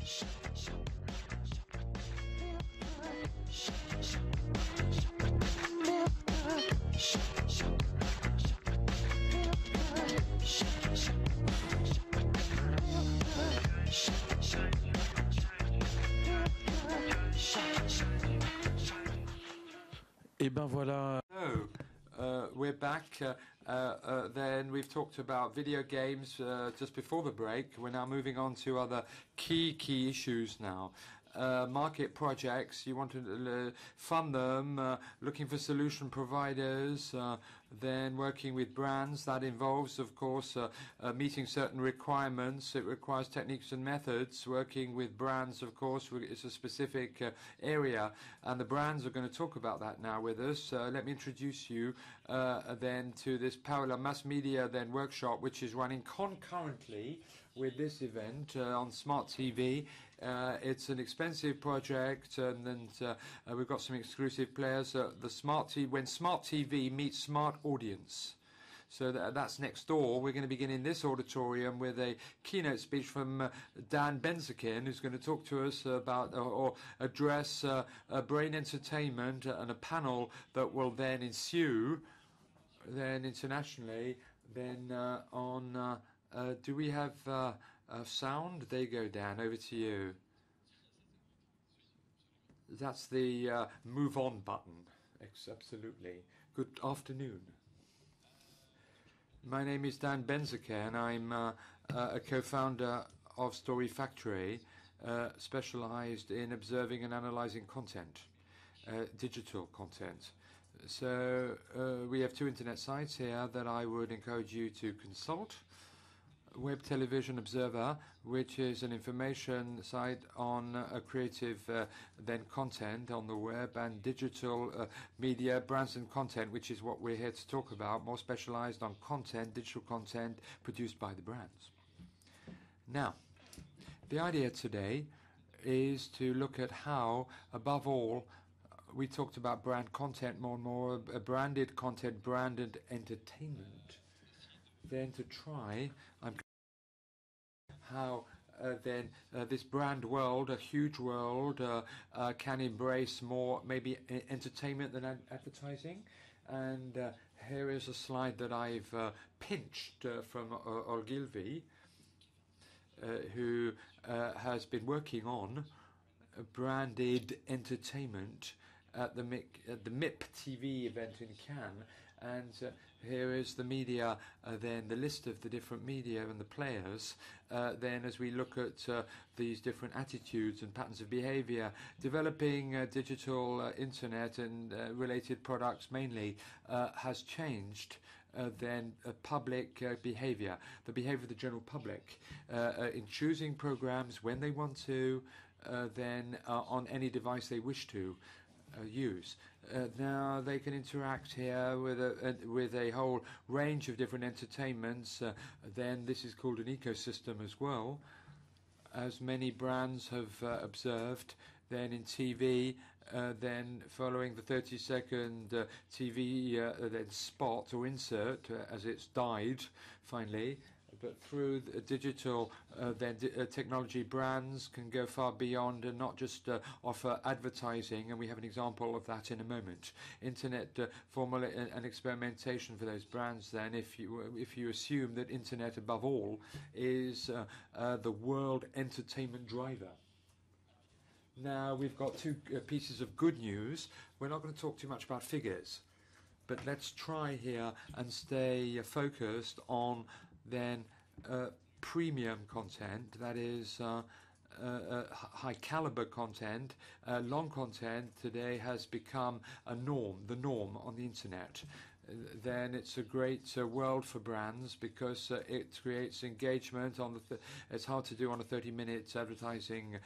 Et ben voilà. We're back. Then we've talked about video games just before the break. We're now moving on to other key issues now. Market projects, you want to fund them, looking for solution providers, then working with brands. That involves, of course, meeting certain requirements. It requires techniques and methods. Working with brands, of course, is a specific area, and the brands are going to talk about that now with us. Let me introduce you then to this Paola Mass Media then workshop, which is running concurrently with this event on Smart TV. It's an expensive project, and then we've got some exclusive players. The Smart TV, when Smart TV meets Smart Audience. So that's next door. We're going to begin in this auditorium with a keynote speech from Dan Benzakein, who's going to talk to us about or address brain entertainment, and a panel that will then ensue then internationally. Then on do we have sound? There you go, Dan. Over to you. That's the move on button. Absolutely. Good afternoon. My name is Dan Benzakein. I'm a co-founder of Story Factory, specialized in observing and analyzing content, digital content. So we have two internet sites here that I would encourage you to consult. Web Television Observer, which is an information site on creative then content on the web, and digital media, brands and content, which is what we're here to talk about, more specialized on content, digital content produced by the brands. Now, the idea today is to look at how, above all, we talked about brand content more and more, branded content, branded entertainment. Then to try, how then this brand world, a huge world, can embrace more maybe entertainment than advertising. And here is a slide that I've pinched from Ogilvy, who has been working on branded entertainment at the MIP TV event in Cannes. And here is the media, then the list of the different media and the players. Then as we look at these different attitudes and patterns of behavior, developing digital internet and related products mainly has changed then public behavior, the behavior of the general public in choosing programs when they want to, then on any device they wish to use. Now they can interact here with a whole range of different entertainments. Then this is called an ecosystem as well, as many brands have observed. Then in TV, then following the 30-second TV then spot or insert as it's died finally. But through the digital technology, brands can go far beyond and not just offer advertising, and we have an example of that in a moment. Internet formula and experimentation for those brands. Then, if you assume that internet above all is the world entertainment driver. Now we've got two pieces of good news. We're not going to talk too much about figures, but let's try here and stay focused on then premium content, that is high caliber content. Long content today has become the norm on the internet. Then it's a great world for brands because it creates engagement on it's hard to do on a 30-minute advertising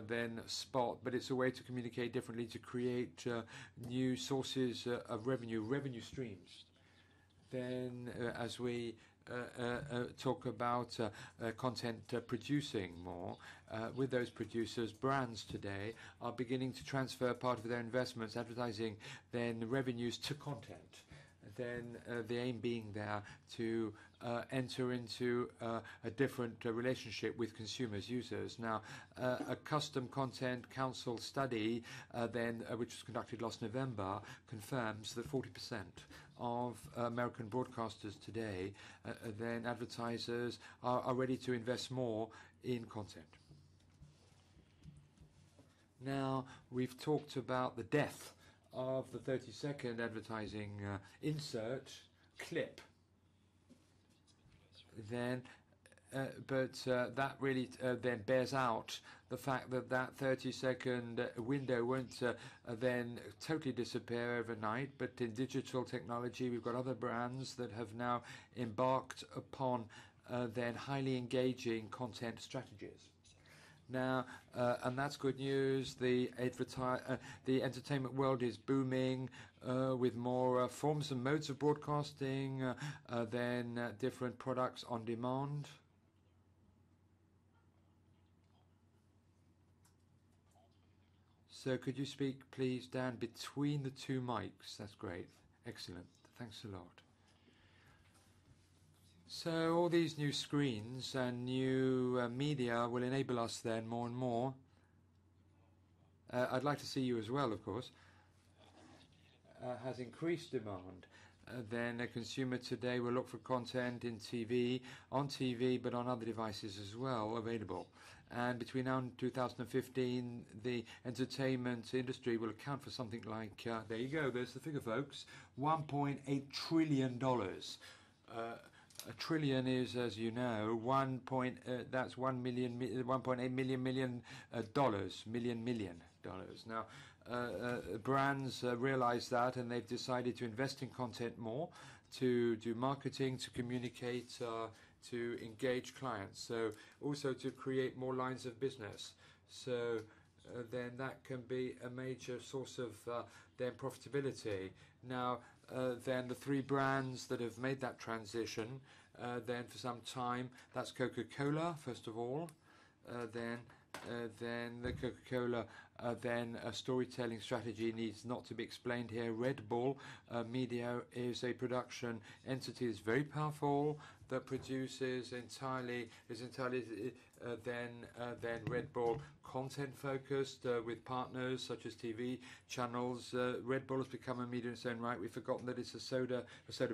then spot, but it's a way to communicate differently, to create new sources of revenue streams. Then as we talk about content producing more, with those producers, brands today are beginning to transfer part of their investments, advertising, then revenues to content. then the aim being there to enter into a different relationship with consumers, users. Now, a custom content council study which was conducted last November confirms that 40% of American broadcasters today, then advertisers are ready to invest more in content. Now, we've talked about the death of the 30-second advertising insert clip. Then, that really then bears out the fact that that 30-second window won't then totally disappear overnight. But in digital technology, we've got other brands that have now embarked upon then highly engaging content strategies. Now, and that's good news. The entertainment world is booming with more forms and modes of broadcasting than different products on demand. So could you speak, please, Dan, between the two mics? That's great. Excellent. Thanks a lot. So all these new screens and new media will enable us then more and more. I'd like to see you as well, of course. Has increased demand. Then a consumer today will look for content in TV, on TV, but on other devices as well available. And between now and 2015, the entertainment industry will account for something like, there you go, there's the figure, folks, $1.8 trillion. A trillion is, as you know, that's 1.8 million dollars. Now, brands realize that, and they've decided to invest in content more, to do marketing, to communicate, to engage clients. So also to create more lines of business. So then that can be a major source of their profitability. Now, then the three brands that have made that transition, then for some time, that's Coca-Cola, first of all, then the Coca-Cola, then a storytelling strategy needs not to be explained here. Red Bull Media is a production entity that's very powerful, that produces entirely then Red Bull content focused with partners such as TV channels. Red Bull has become a media in its own right. We've forgotten that it's a soda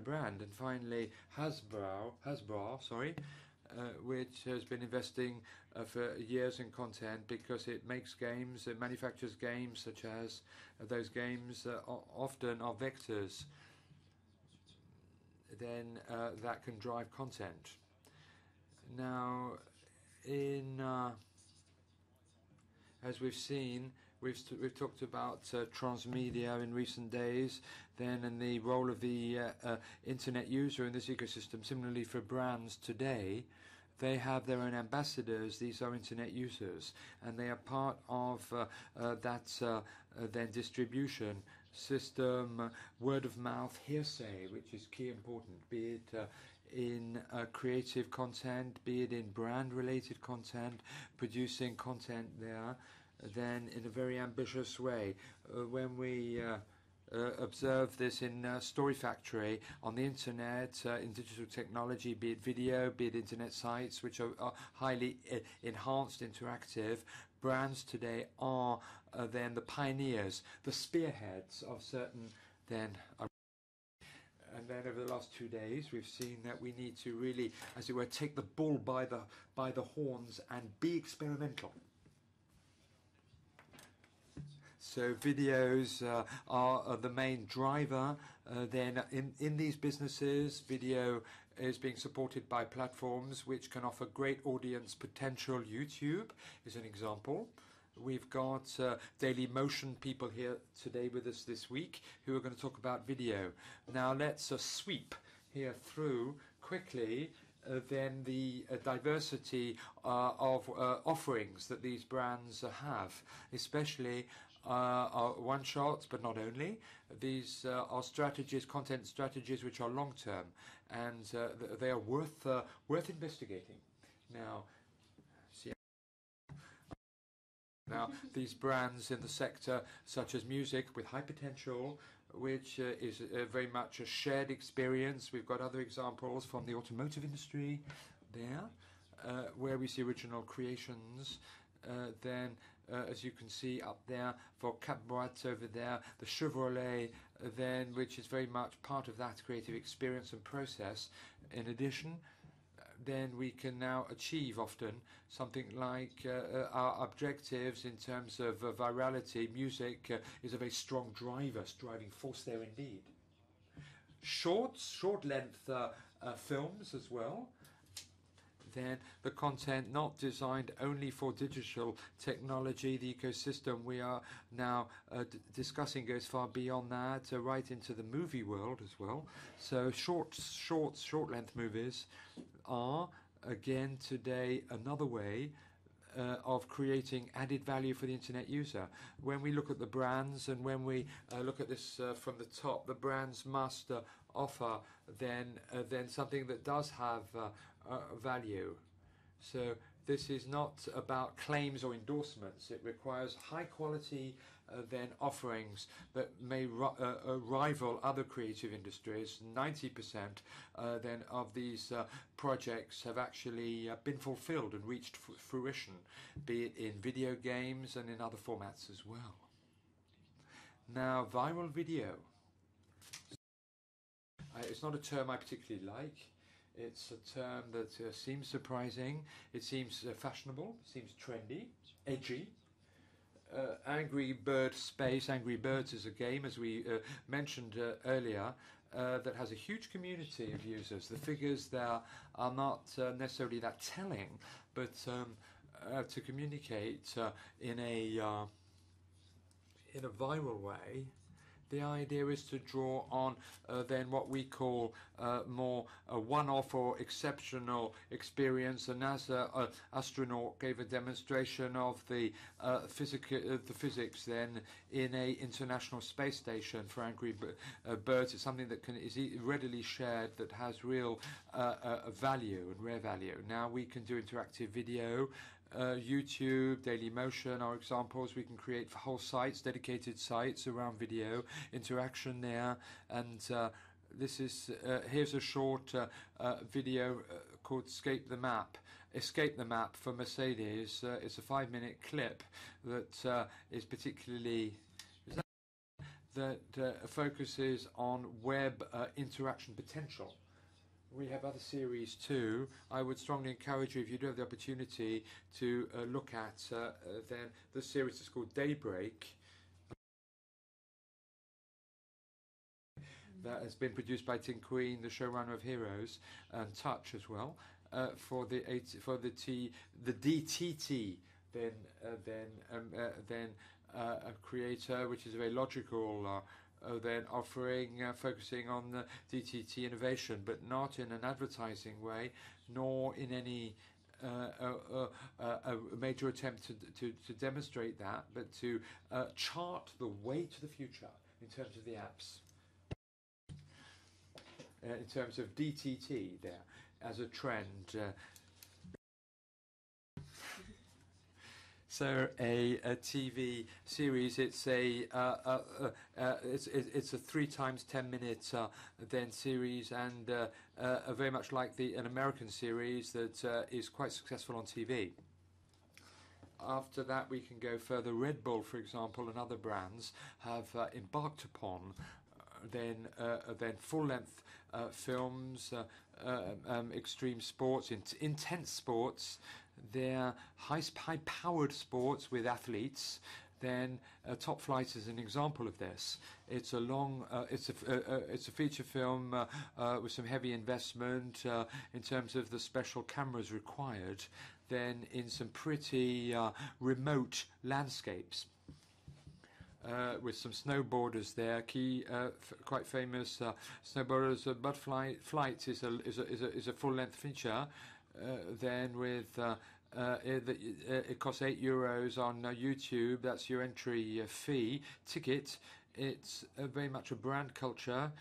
brand. And finally, Hasbro, which has been investing for years in content because it makes games, it manufactures games such as those games often are vectors then that can drive content. Now, as we've seen, we've talked about transmedia in recent days, then and the role of the internet user in this ecosystem. Similarly, for brands today, they have their own ambassadors. These are internet users, and they are part of that then distribution system, word of mouth, hearsay, which is key important, be it in creative content, be it in brand-related content, producing content there, then in a very ambitious way. When we observe this in Story Factory, on the internet, in digital technology, be it video, be it internet sites, which are highly enhanced, interactive, brands today are then the pioneers, the spearheads of certain then. And then over the last 2 days, we've seen that we need to really, as it were, take the bull by the horns and be experimental. So videos are the main driver. Then in these businesses, video is being supported by platforms which can offer great audience potential. YouTube is an example. We've got Dailymotion people here today with us this week who are going to talk about video. Now let's sweep here through quickly then the diversity of offerings that these brands have, especially one-shots, but not only. These are strategies, content strategies, which are long-term, and they are worth investigating. Now, these brands in the sector, such as music, with high potential, which is very much a shared experience. We've got other examples from the automotive industry there, where we see original creations. Then, as you can see up there, for Cap Boîte over there, the Chevrolet, then, which is very much part of that creative experience and process. In addition, then we can now achieve often something like our objectives in terms of virality. Music is a very strong driving force there indeed. Short length films as well. Then the content not designed only for digital technology. The ecosystem we are now discussing goes far beyond that, right into the movie world as well. So short length movies are again today another way of creating added value for the internet user. When we look at the brands and when we look at this from the top, the brands must offer then something that does have value. So this is not about claims or endorsements. It requires high quality then offerings that may rival other creative industries. 90% then of these projects have actually been fulfilled and reached fruition, be it in video games and in other formats as well. Now, viral video. It's not a term I particularly like. It's a term that seems surprising. It seems fashionable, seems trendy, edgy. Angry Bird Space. Angry Birds is a game, as we mentioned earlier, that has a huge community of users. The figures there are not necessarily that telling, but to communicate in a viral way, the idea is to draw on then what we call more a one-off or exceptional experience. And as an astronaut gave a demonstration of the physics then in a international space station for Angry Birds, it's something that is readily shared, that has real value and rare value. Now we can do interactive video. YouTube, Dailymotion are examples. We can create whole sites, dedicated sites around video interaction there. And this is here's a short video called Escape the Map for Mercedes. It's a 5-minute clip that is particularly that focuses on web interaction potential. We have other series too. I would strongly encourage you, if you do have the opportunity, to look at then the series is called Daybreak. That has been produced by Tim Queen, the showrunner of Heroes, and Touch as well, for the DTT. Then a creator, which is a very logical. Then offering, focusing on the DTT innovation, but not in an advertising way, nor in any a major attempt to demonstrate that, but to chart the way to the future in terms of the apps, in terms of DTT there as a trend. So a TV series. It's a 3 times 10 minute then series, and very much like an American series that is quite successful on TV. After that, we can go further. Red Bull, for example, and other brands have embarked upon then full-length films, extreme sports, intense sports. They're high-powered sports with athletes. Then Top Flight is an example of this. It's a long, it's a feature film with some heavy investment in terms of the special cameras required. Then in some pretty remote landscapes. With some snowboarders there, quite famous snowboarders. But Flight is a full-length feature. Then with it costs €8 on YouTube. That's your entry fee ticket. It's very much a brand culture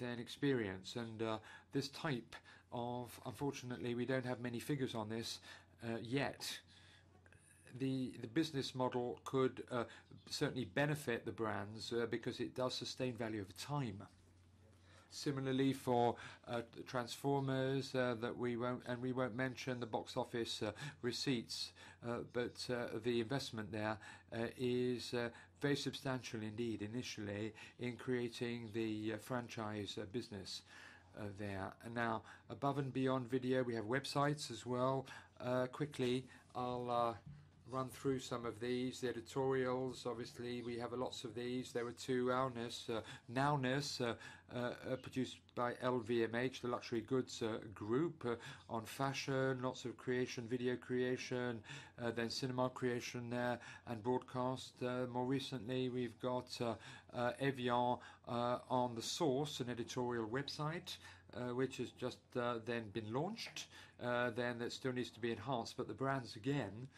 then experience, and this type of, unfortunately, we don't have many figures on this yet. the business model could certainly benefit the brands because it does sustain value over time. Similarly, for Transformers, that we won't mention the box office receipts, but the investment there is very substantial indeed initially in creating the franchise business there. And now, above and beyond video, we have websites as well. Quickly, I'll run through some of these. The editorials, obviously, we have lots of these. There were two, Nowness, produced by LVMH, the luxury goods group, on fashion, lots of creation, video creation, then cinema creation there, and broadcast. More recently, we've got Evian on The Source, an editorial website, which has just then been launched. Then that still needs to be enhanced, but the brands, again,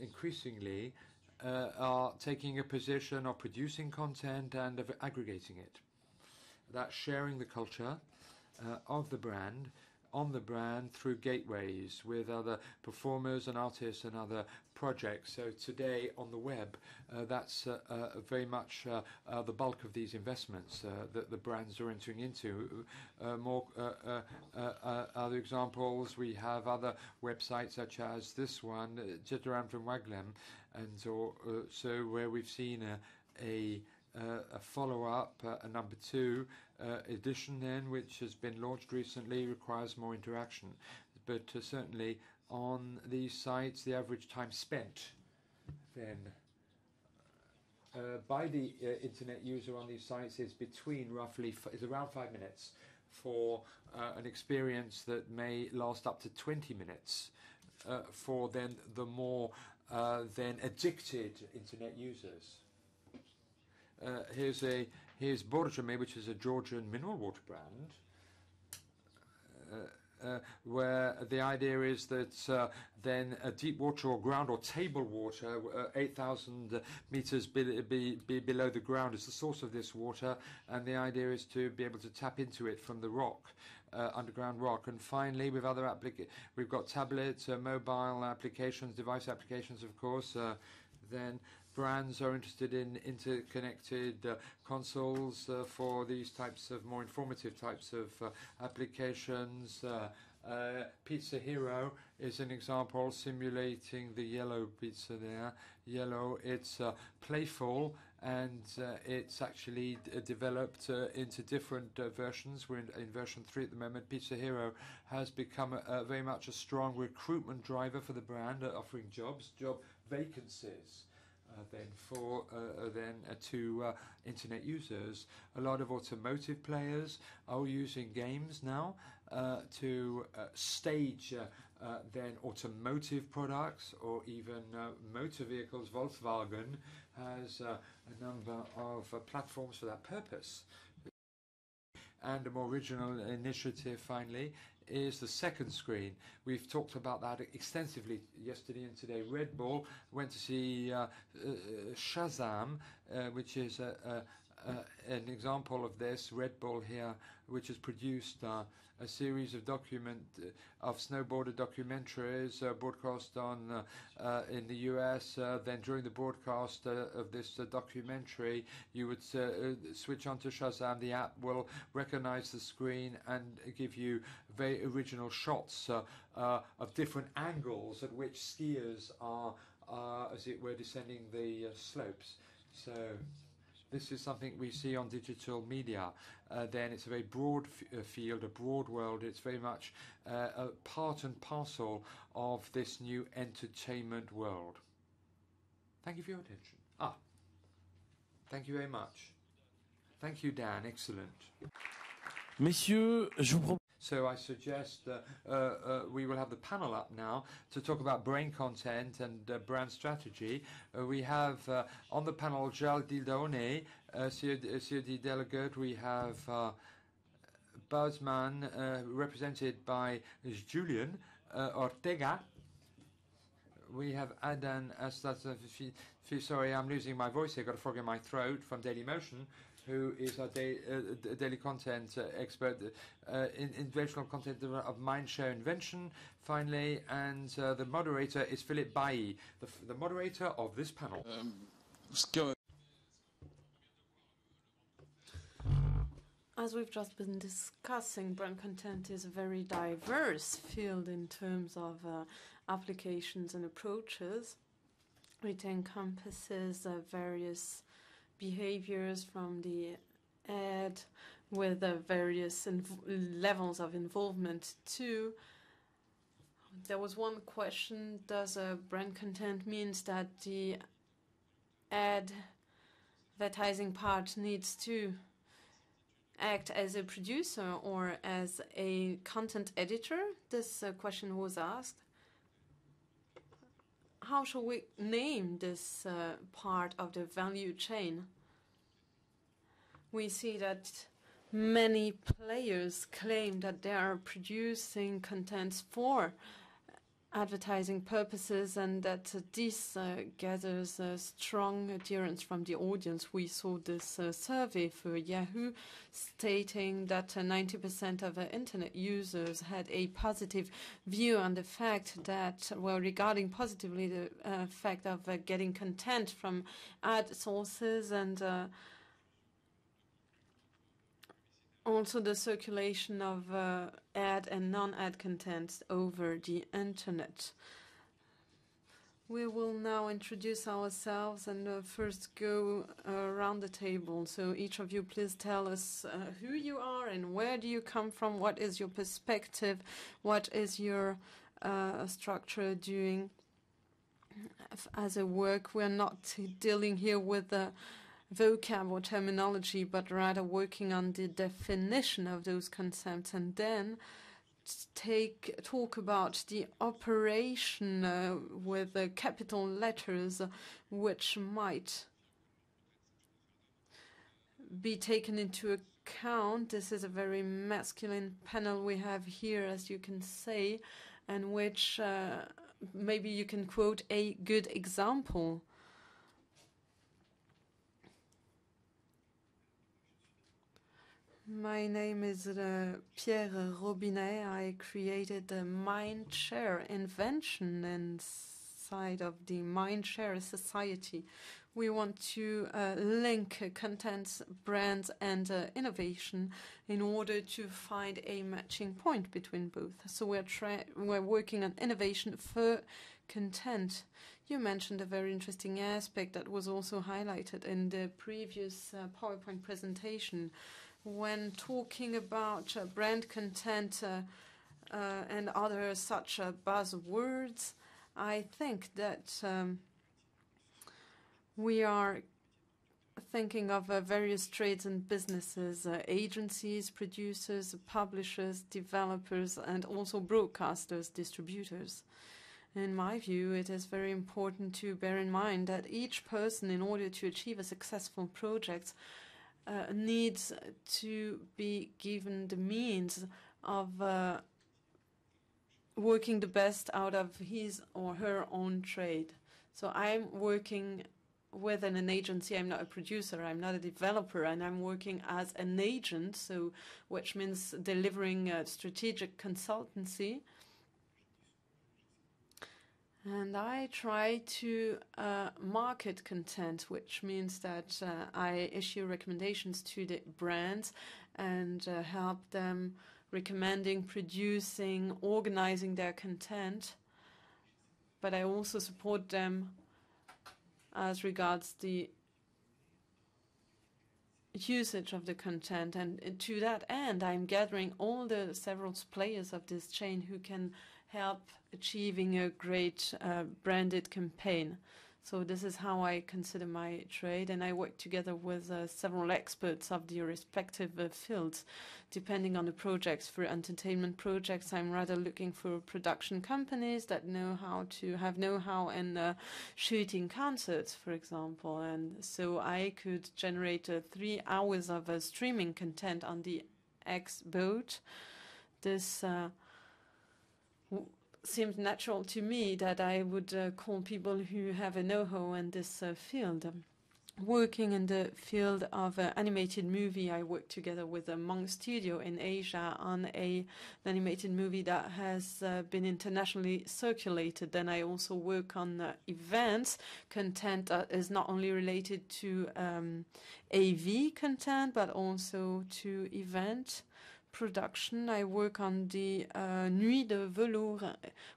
increasingly are taking a position of producing content and of aggregating it. That's sharing the culture of the brand, on the brand, through gateways with other performers and artists and other projects. So today on the web, that's very much the bulk of these investments that the brands are entering into. Other examples, we have other websites such as this one, Jedran from Waglem, and so where we've seen a follow-up, a number 2 edition then, which has been launched recently, requires more interaction. But certainly on these sites, the average time spent then by the internet user on these sites is around 5 minutes for an experience that may last up to 20 minutes for then the more then addicted internet users. Here's Borjame, which is a Georgian mineral water brand, where the idea is that then deep water or ground or table water, 8,000 meters below the ground, is the source of this water, and the idea is to be able to tap into it from the rock. Underground rock. And finally, with other we've got tablets, mobile applications, device applications, of course. Then brands are interested in interconnected consoles for these types of more informative types of applications. Pizza Hero is an example, simulating the yellow pizza there. Yellow, it's playful, and it's actually developed into different versions. We're in version 3 at the moment. Pizza Hero has become very much a strong recruitment driver for the brand, offering job vacancies. Then for to internet users. A lot of automotive players are using games now to stage then automotive products or even motor vehicles. Volkswagen has a number of platforms for that purpose. And a more original initiative, finally, is the second screen. We've talked about that extensively yesterday and today. Red Bull went to see Shazam, which is an example of this. Red Bull here, which has produced a series of snowboarder documentaries broadcast on in the US. Then during the broadcast of this documentary, you would switch on to Shazam. The app will recognize the screen and give you very original shots of different angles at which skiers are, as it were, descending the slopes. So this is something we see on digital media. Then it's a very broad field, a broad world. It's very much a part and parcel of this new entertainment world. Thank you for your attention. Thank you very much. Thank you, Dan. Excellent. Messieurs, je vous propose... So I suggest we will have the panel up now to talk about brain content and brand strategy. We have on the panel Gildas Launay, CED delegate. We have Buzzman, represented by Julian Ortega. We have Adan Sorry, I'm losing my voice here. Got a frog in my throat from Dailymotion. who is our daily content expert, inventional content of Mindshare Invention, finally, and the moderator is Philippe, the moderator of this panel. As we've just been discussing, brand content is a very diverse field in terms of applications and approaches. It encompasses various behaviors from the ad with various levels of involvement too. There was one question: does brand content means that the advertising part needs to act as a producer or as a content editor? This question was asked. How shall we name this part of the value chain? We see that many players claim that they are producing contents for advertising purposes, and that this gathers strong adherence from the audience. We saw this survey for Yahoo stating that 90% of internet users had a positive view on the fact that, well, regarding positively the fact of getting content from ad sources, and also the circulation of ad and non-ad content over the internet. We will now introduce ourselves and first go around the table. So each of you, please tell us who you are and where do you come from, what is your perspective, what is your structure doing as a work. We're not dealing here with vocab or terminology, but rather working on the definition of those concepts, and then talk about the operation with capital letters, which might be taken into account. This is a very masculine panel we have here, as you can say, and which maybe you can quote a good example. My name is Pierre Robinet. I created the Mindshare Invention inside of the Mindshare Society. We want to link contents, brands, and innovation in order to find a matching point between both. So we're working on innovation for content. You mentioned a very interesting aspect that was also highlighted in the previous PowerPoint presentation. When talking about brand content and other such buzzwords, I think that we are thinking of various trades and businesses, agencies, producers, publishers, developers, and also broadcasters, distributors. In my view, it is very important to bear in mind that each person, in order to achieve a successful project, needs to be given the means of working the best out of his or her own trade. So I'm working within an agency. I'm not a producer, I'm not a developer, and I'm working as an agent, so which means delivering strategic consultancy. And I try to market content, which means that I issue recommendations to the brands and help them recommending, producing, organizing their content. But I also support them as regards the usage of the content. And to that end, I'm gathering all the several players of this chain who can help achieving a great branded campaign. So this is how I consider my trade, and I work together with several experts of the respective fields, depending on the projects. For entertainment projects, I'm rather looking for production companies that know how to have know-how in shooting concerts, for example. And so I could generate 3 hours of streaming content on the X boat. This seemed natural to me that I would call people who have a know-how in this field. Working in the field of animated movie, I work together with a Monk Studio in Asia on an animated movie that has been internationally circulated. Then I also work on events, content that is not only related to AV content, but also to event production. I work on the Nuit de Velours,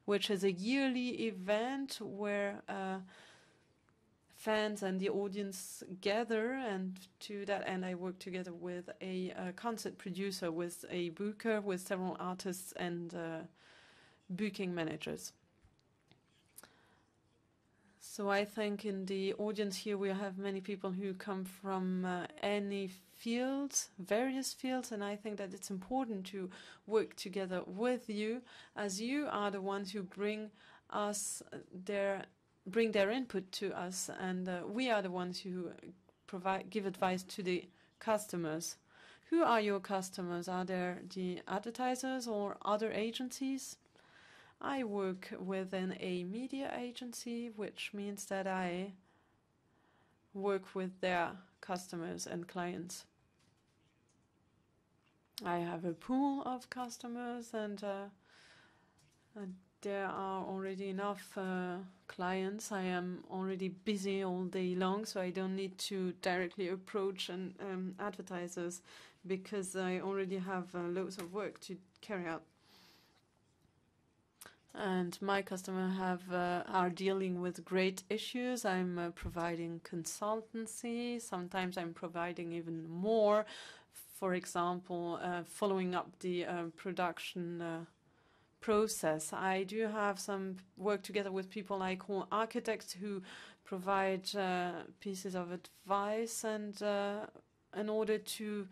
which is a yearly event where fans and the audience gather, and to that end I work together with a concert producer, with a booker, with several artists and booking managers. So I think in the audience here we have many people who come from any fields, various fields, and I think that it's important to work together with you, as you are the ones who bring us bring their input to us, and we are the ones who give advice to the customers. Who are your customers? Are there the advertisers or other agencies? I work within a media agency, which means that I work with their customers and clients. I have a pool of customers, and there are already enough clients. I am already busy all day long, so I don't need to directly approach advertisers, because I already have loads of work to carry out. And my customers are dealing with great issues. I'm providing consultancy. Sometimes I'm providing even more. For example, following up the production process. I do have some work together with people I call architects, who provide pieces of advice and in order to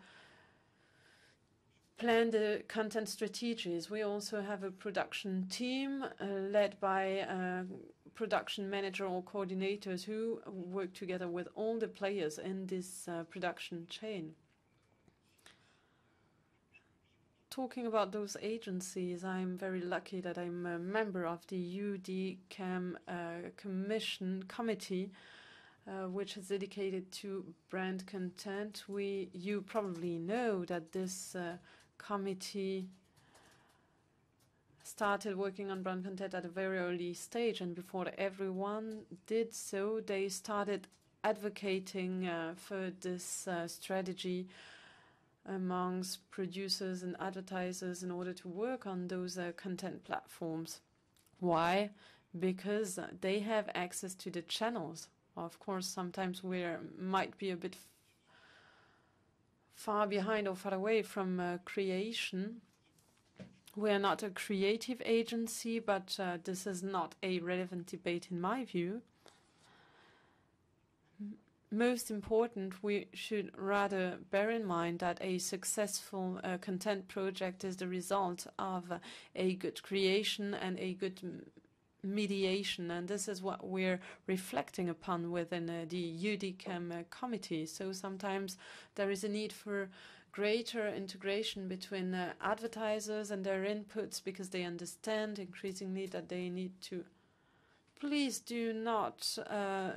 plan the content strategies. We also have a production team led by a production manager or coordinators who work together with all the players in this production chain. Talking about those agencies, I'm very lucky that I'm a member of the UDCAM committee, which is dedicated to brand content. You probably know that this committee started working on brand content at a very early stage, and before everyone did so, they started advocating for this strategy amongst producers and advertisers in order to work on those content platforms. Why? Because they have access to the channels. Of course, sometimes we might be a bit far behind or far away from creation. We are not a creative agency, but this is not a relevant debate in my view. Most important, we should rather bear in mind that a successful content project is the result of a good creation and a good mediation, and this is what we're reflecting upon within the UDCAM committee. So sometimes there is a need for greater integration between advertisers and their inputs, because they understand increasingly that they need to. Please do not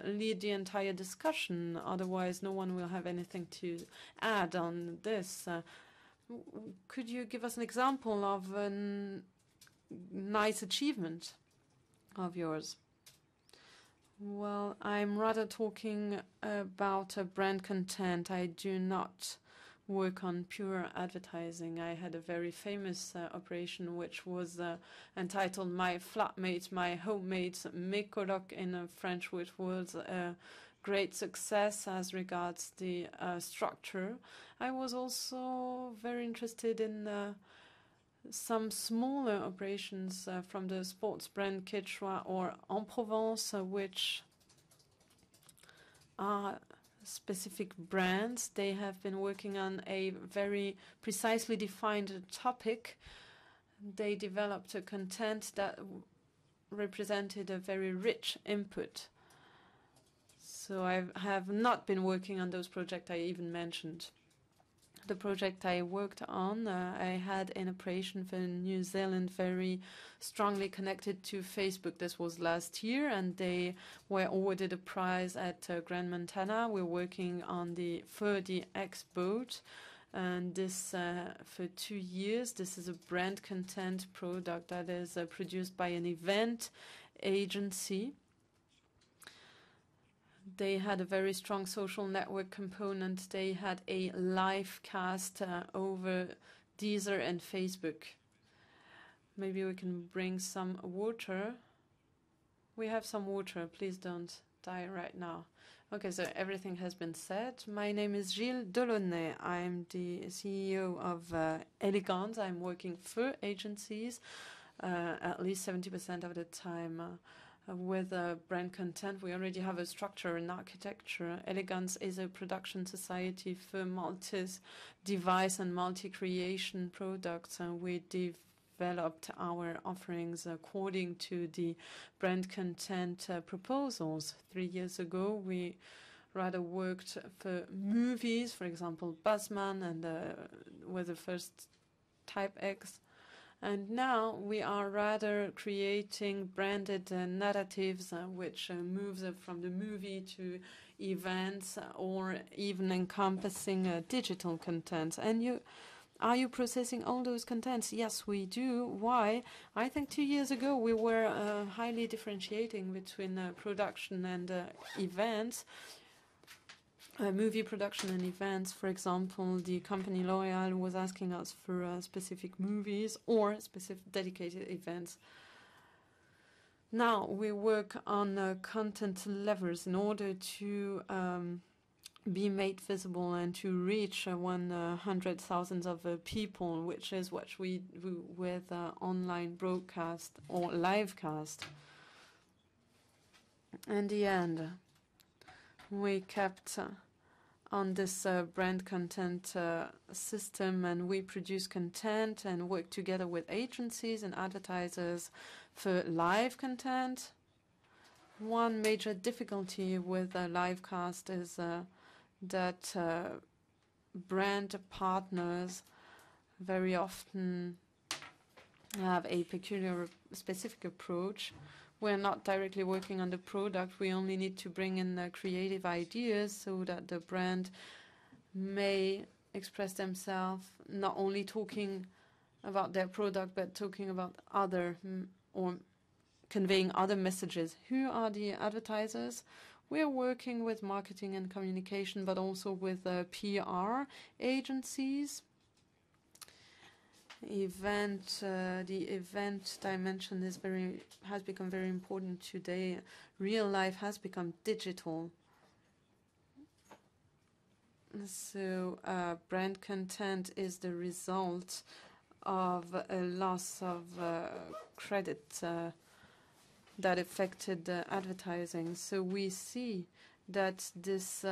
lead the entire discussion, otherwise no one will have anything to add on this. Could you give us an example of a nice achievement of yours? Well, I'm rather talking about brand content. I do not work on pure advertising. I had a very famous operation which was entitled My Flatmates, My Homemates, Mes Colocs in French, which was a great success as regards the structure. I was also very interested in some smaller operations from the sports brand Quechua or En Provence, which are specific brands. They have been working on a very precisely defined topic. They developed a content that represented a very rich input. So I have not been working on those projects I even mentioned. the project I worked on, I had an operation for New Zealand very strongly connected to Facebook. This was last year, and they were awarded a prize at Grand Montana. We're working on the 30X boat, and this for 2 years. This is a brand content product that is produced by an event agency. They had a very strong social network component. They had a live cast over Deezer and Facebook. Maybe we can bring some water. We have some water. Please don't die right now. Okay, so everything has been said. My name is Gilles de Launay. I'm the CEO of Elegangz. I'm working for agencies at least 70% of the time. With brand content, we already have a structure and architecture. Elegangz is a production society for multi-device and multi-creation products, and we developed our offerings according to the brand content proposals. 3 years ago, we rather worked for movies, for example, Buzzman, and was the first Type X. And now we are rather creating branded narratives which moves from the movie to events or even encompassing digital content. And are you processing all those contents? Yes, we do. Why? I think 2 years ago we were highly differentiating between production and events. Movie production and events, for example, the company L'Oréal was asking us for specific movies or specific dedicated events. Now we work on content levers in order to be made visible and to reach 100,000 of people, which is what we do with online broadcast or live cast. In the end, we kept on this brand content system, and we produce content and work together with agencies and advertisers for live content. One major difficulty with live cast is that brand partners very often have a peculiar specific approach. We're not directly working on the product. We only need to bring in creative ideas so that the brand may express themselves, not only talking about their product, but talking about other or conveying other messages. Who are the advertisers? We are working with marketing and communication, but also with PR agencies. The event dimension has become very important today. Real life has become digital. So brand content is the result of a loss of credit that affected advertising. So we see that this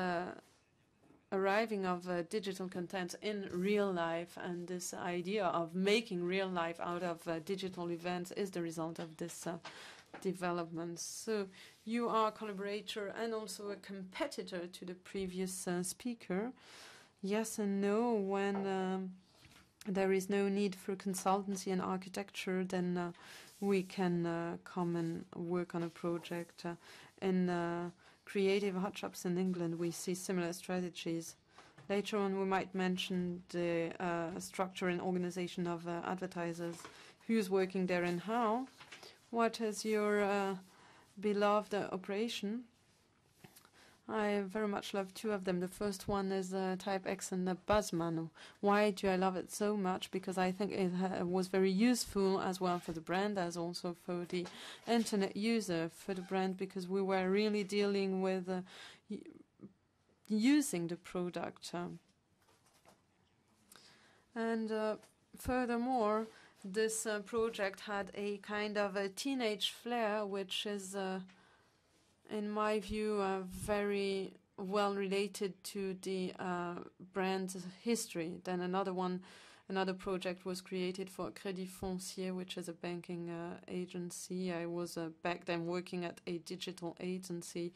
arriving of digital content in real life and this idea of making real life out of digital events is the result of this development. So you are a collaborator and also a competitor to the previous speaker. Yes and no. When there is no need for consultancy and architecture, then we can come and work on a project. In creative hot shops in England, we see similar strategies. Later on, we might mention the structure and organization of advertisers, who's working there and how. What is your beloved operation? I very much love two of them. The first one is Type X and the Buzzman. Why do I love it so much? Because I think it was very useful as well for the brand as also for the internet user. For the brand, because we were really dealing with using the product. And furthermore, this project had a kind of a teenage flair, which is in my view, very well related to the brand's history. Then another project was created for Crédit Foncier, which is a banking agency. I was back then working at a digital agency,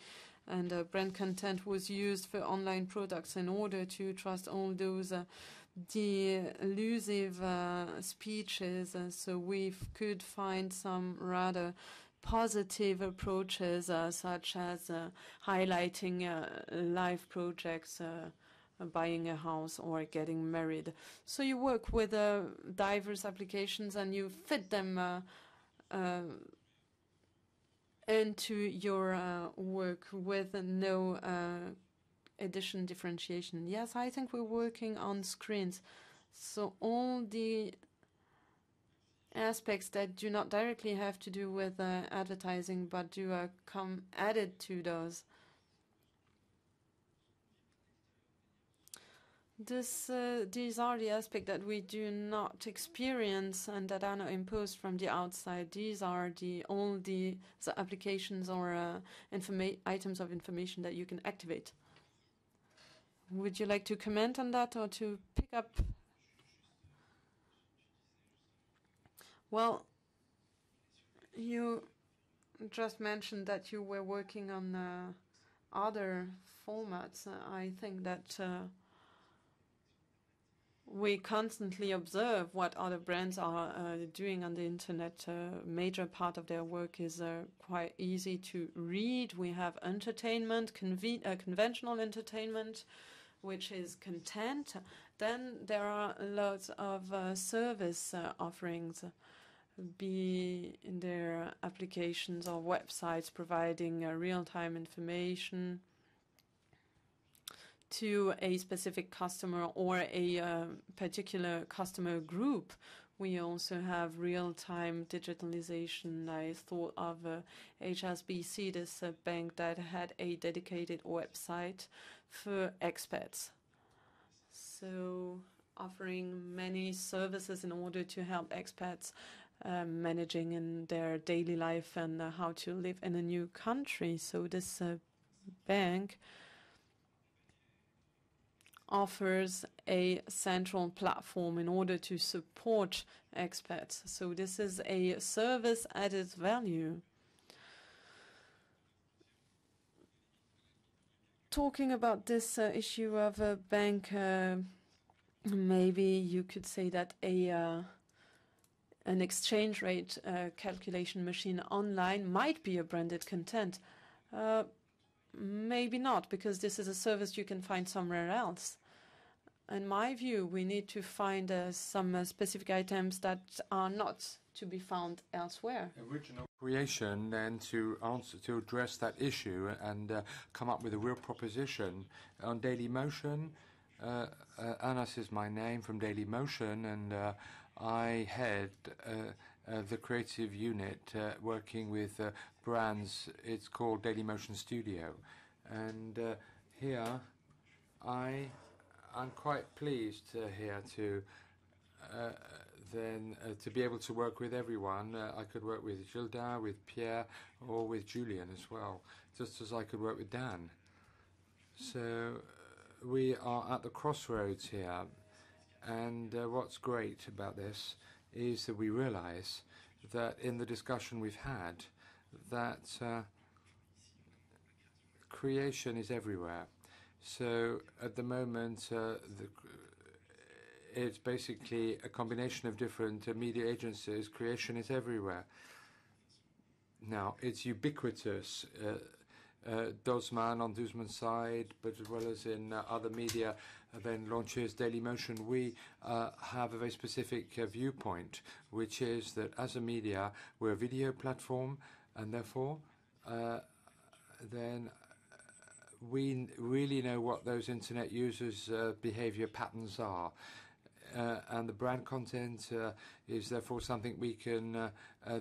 and brand content was used for online products in order to trust all those the elusive speeches, so we could find some rather positive approaches, such as highlighting life projects, buying a house or getting married. So you work with diverse applications and you fit them into your work with no addition differentiation. Yes, I think we're working on screens. So all the aspects that do not directly have to do with advertising but do come added to those. These are the aspects that we do not experience and that are not imposed from the outside. These are all the applications or items of information that you can activate. Would you like to comment on that or to pick up? Well, you just mentioned that you were working on other formats. I think that we constantly observe what other brands are doing on the internet. A major part of their work is quite easy to read. We have entertainment, conventional entertainment, which is content. Then there are lots of service offerings, be in their applications or websites providing real-time information to a specific customer or a particular customer group. We also have real-time digitalization. I thought of HSBC, this bank that had a dedicated website for expats. So offering many services in order to help expats managing in their daily life and how to live in a new country. So this bank offers a central platform in order to support expats. So this is a service added value. Talking about this issue of a bank, maybe you could say that an exchange rate calculation machine online might be a branded content. Maybe not, because this is a service you can find somewhere else. In my view, we need to find some specific items that are not to be found elsewhere. Original creation, then to address that issue and come up with a real proposition on Dailymotion. Anas is my name from Dailymotion, and I head the creative unit working with brands. It's called Dailymotion Studio, and here I'm quite pleased here to to be able to work with everyone. I could work with Gildas, with Pierre, or with Julian as well, just as I could work with Dan. So we are at the crossroads here, and what's great about this is that we realize that in the discussion we've had that creation is everywhere. So at the moment it's basically a combination of different media agencies. Creation is everywhere. Now, it's ubiquitous. Dozman on Dozman's side, but as well as in other media, then launches Dailymotion, we have a very specific viewpoint, which is that as a media, we're a video platform, and therefore, then we really know what those internet users' behavior patterns are. And the brand content is therefore something we can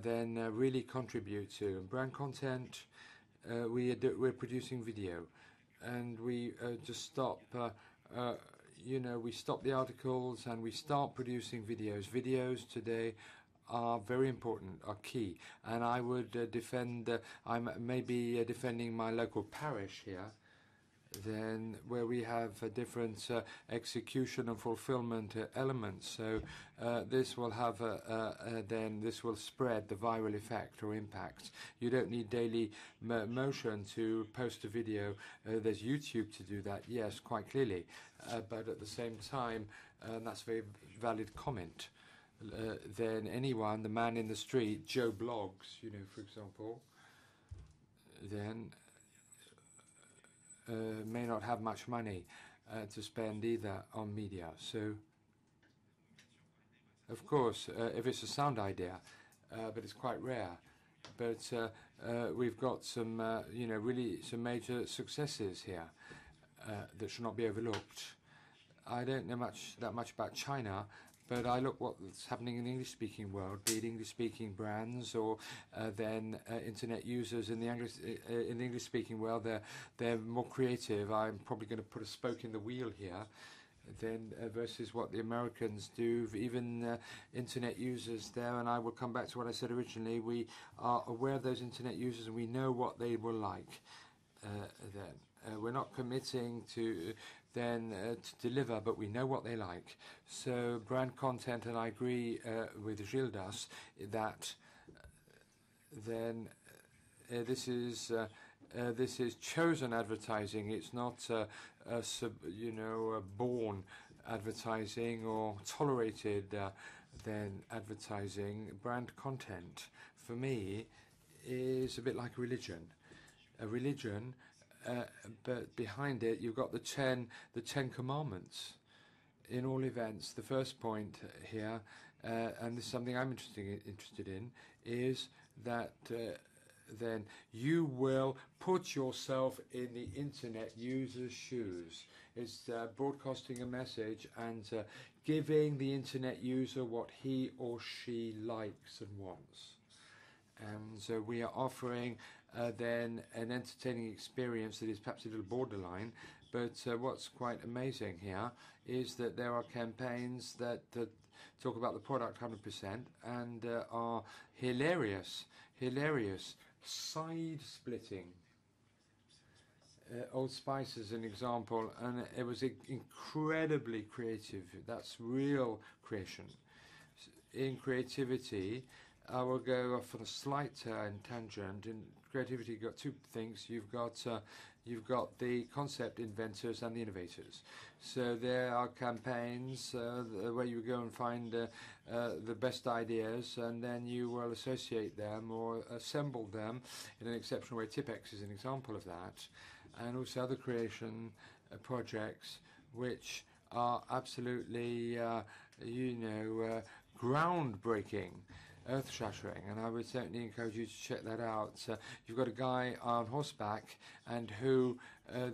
then really contribute to. And brand content, we're producing video, and we just stop. We stop the articles and we start producing videos. Videos today are very important, are key. And I would defend. I'm maybe defending my local parish here. Then where we have different execution and fulfillment elements. So this will have then this will spread the viral effect or impact. You don't need Dailymotion to post a video. There's YouTube to do that, yes, quite clearly. But at the same time, and that's a very valid comment, then anyone, the man in the street, Joe Blogs, for example, then may not have much money to spend either on media. So, of course, if it's a sound idea, but it's quite rare. But we've got some, really some major successes here that should not be overlooked. I don't know that much about China, but I look what's happening in the English-speaking world, be it English-speaking brands or then internet users in the English-speaking world. They're more creative. I'm probably going to put a spoke in the wheel here. Then versus what the Americans do, even internet users there, and I will come back to what I said originally. We are aware of those internet users, and we know what they will like. Then we're not committing to to deliver, but we know what they like. So brand content, and I agree with Gildas that then this is chosen advertising. It's not born advertising or tolerated then advertising. Brand content for me is a bit like religion. A religion, but behind it you've got the 10 Commandments in all events. The first point here, and this is something I'm interested in, is that then you will put yourself in the internet user's shoes. It's broadcasting a message and giving the internet user what he or she likes and wants. And so we are offering then an entertaining experience that is perhaps a little borderline, but what's quite amazing here is that there are campaigns that talk about the product 100% and are hilarious, side-splitting. Old Spice is an example, and it was incredibly creative. That's real creation. In creativity, I will go off on a slight tangent. In creativity, you've got two things. You've got the concept inventors and the innovators. So there are campaigns where you go and find the best ideas, and then you will associate them or assemble them in an exceptional way. Tipex is an example of that, and also other creation projects which are absolutely, groundbreaking, earth-shattering, and I would certainly encourage you to check that out. You've got a guy on horseback and who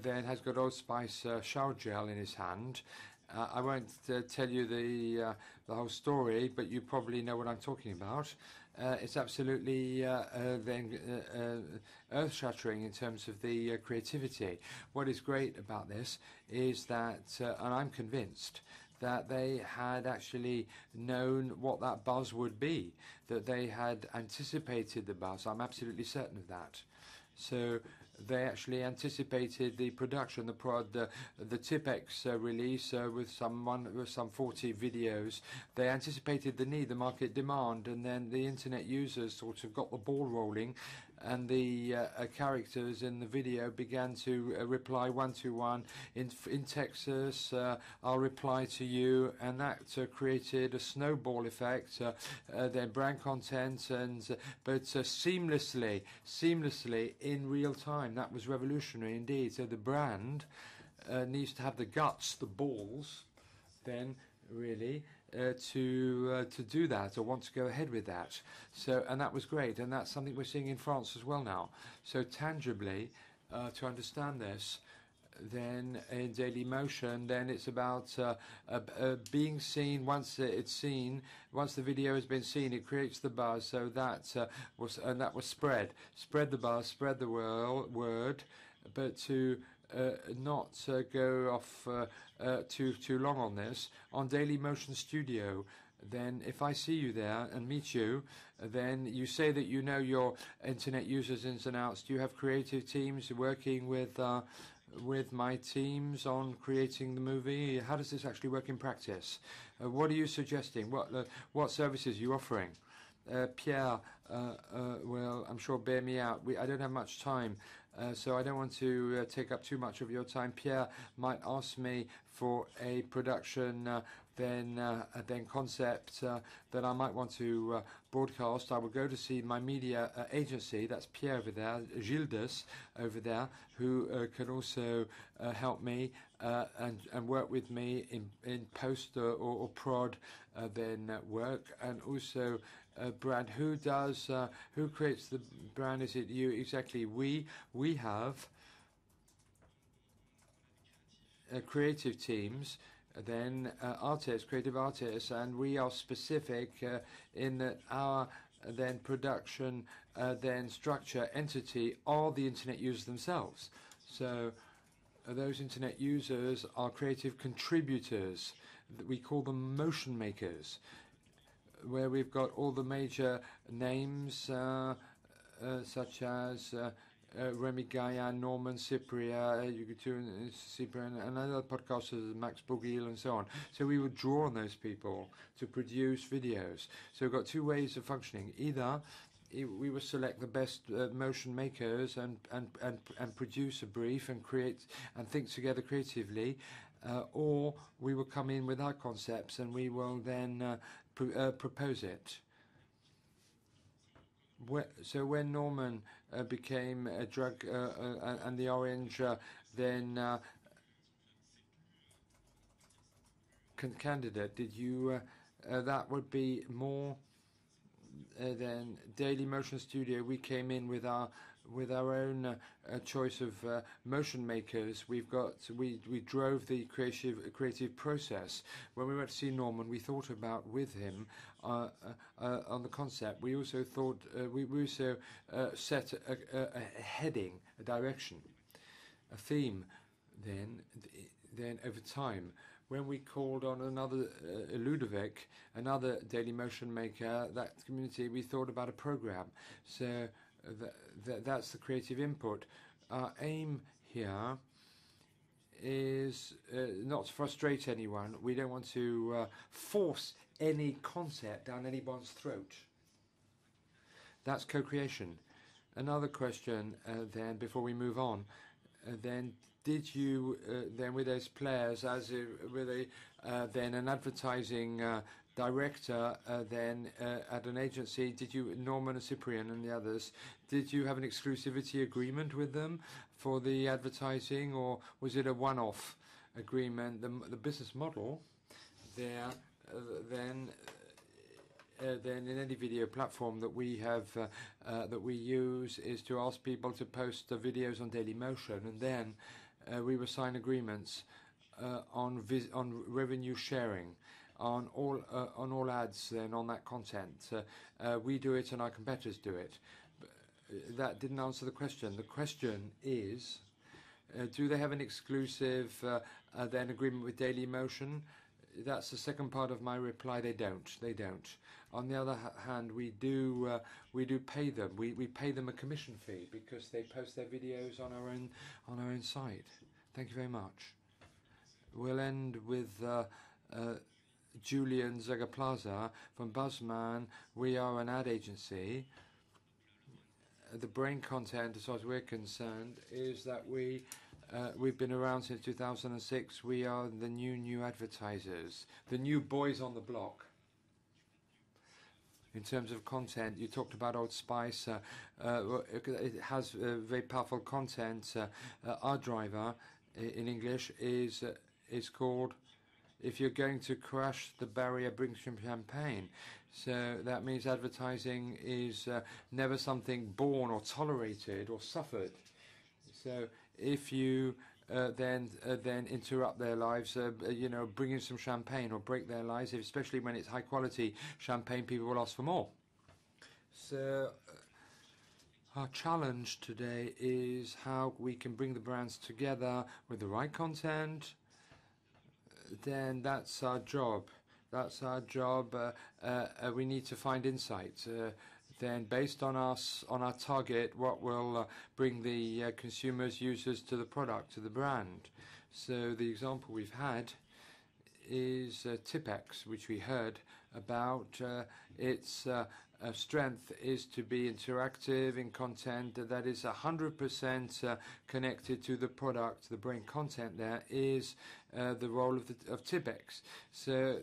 then has got Old Spice shower gel in his hand. I won't tell you the whole story, but you probably know what I'm talking about. It's absolutely then earth-shattering in terms of the creativity. What is great about this is that, and I'm convinced, that they had actually known what that buzz would be, that they had anticipated the buzz. I'm absolutely certain of that. So they actually anticipated the production, the Tipex release with some 40 videos. They anticipated the need, the market demand, and then the internet users sort of got the ball rolling, and the characters in the video began to reply one-to-one. In Texas, I'll reply to you, and that created a snowball effect. Then brand content, but seamlessly in real time. That was revolutionary indeed. So the brand needs to have the guts, the balls, then really to do that or want to go ahead with that. So, and that was great, and that's something we're seeing in France as well now. So tangibly, to understand this, then in Dailymotion, then it's about being seen. Once it's seen, once the video has been seen, it creates the buzz. So that was spread the buzz, spread the word, but to not go off too long on this. On Dailymotion Studio, then if I see you there and meet you, then you say that you know your internet users ins and outs. Do you have creative teams working with my teams on creating the movie? How does this actually work in practice? What are you suggesting? What services are you offering? Pierre will, I'm sure, bear me out. I don't have much time, so I don't want to take up too much of your time. Pierre might ask me for a production then concept that I might want to broadcast, I would go to see my media agency. That's Pierre over there, Gildas over there, who can also help me and work with me in post or prod then work, and also brand. Who creates the brand? Is it you? Exactly. We have creative teams, then artists, creative artists, and we are specific in that our then production, then structure, entity are the internet users themselves. So those internet users are creative contributors. We call them motion makers, where we've got all the major names such as Remy Gaillan, Norman, Cyprien, and other podcasters, Max Bouguil, and so on. So we would draw on those people to produce videos. So we've got two ways of functioning. Either we will select the best motion makers and produce a brief and create and think together creatively, or we will come in with our concepts and we will then propose it. So when Norman became a drug and the orange, then candidate, did you? That would be more than Dailymotion Studio. We came in with our own choice of motion makers. We drove the creative process. When we went to see Norman, we thought about with him on the concept. We also thought we also set a heading, a direction, a theme. Then over time, when we called on another Ludovic, another Dailymotion maker, that community, we thought about a program. So that's the creative input. Our aim here is not to frustrate anyone. We don't want to force any concept down anyone's throat. That's co-creation. Another question then, before we move on, then did you then with those players, as with then an advertising director, then at an agency, did you, Norman and Cyprien and the others, did you have an exclusivity agreement with them for the advertising, or was it a one-off agreement? The business model there, then in any video platform that we have that we use is to ask people to post videos on Dailymotion, and then we will sign agreements on revenue sharing on all ads and on that content. We do it and our competitors do it. That didn't answer the question. The question is, do they have an exclusive then agreement with Dailymotion? That's the second part of my reply. They don't. They don't. On the other hand, we do pay them. We pay them a commission fee because they post their videos on our own site. Thank you very much. We'll end with Julian Zagaplaza from Buzzman. We are an ad agency. The brain content, as far as we're concerned, is that we've been around since 2006. We are the new advertisers, the new boys on the block. In terms of content, you talked about Old Spice. It has very powerful content. Our driver, in English, is called "If you're going to crash the barrier, bring some champagne." So that means advertising is never something born or tolerated or suffered. So if you then interrupt their lives, bring in some champagne or break their lives, especially when it's high quality champagne, people will ask for more. So our challenge today is how we can bring the brands together with the right content. Then that's our job. That's our job. We need to find insights. Then based on us, on our target, what will bring the consumers, users to the product, to the brand. So the example we've had is Tipex, which we heard about. It's strength is to be interactive in content that is 100% connected to the product. The brain content there is the role of Tipex. So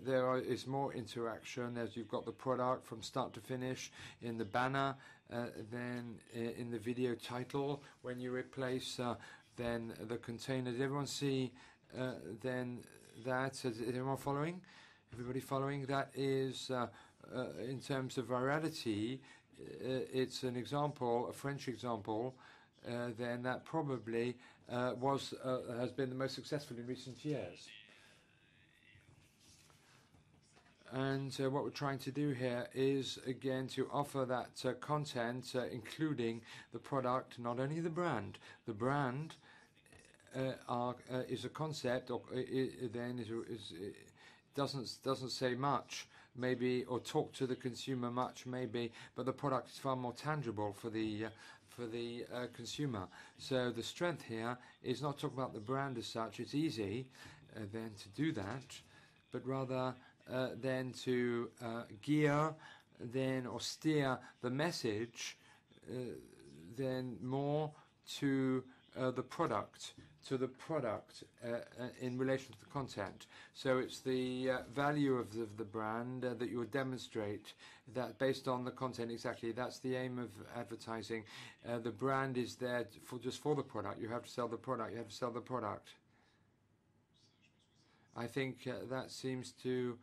is more interaction as you've got the product from start to finish in the banner, then in the video title when you replace then the container. Did everyone see then that? Is everyone following? Everybody following? That is in terms of virality, it's an example, a French example, then that probably has been the most successful in recent years. And what we're trying to do here is, again, to offer that content, including the product, not only the brand. The brand is a concept, or then doesn't say much, maybe, or talk to the consumer much, maybe, but the product is far more tangible for the consumer. So the strength here is not talking about the brand as such. It's easy then to do that, but rather then to gear then or steer the message then more to the product. In relation to the content. So it's the value of the brand that you would demonstrate that based on the content. Exactly, that's the aim of advertising. The brand is there just for the product. You have to sell the product. You have to sell the product. I think that seems to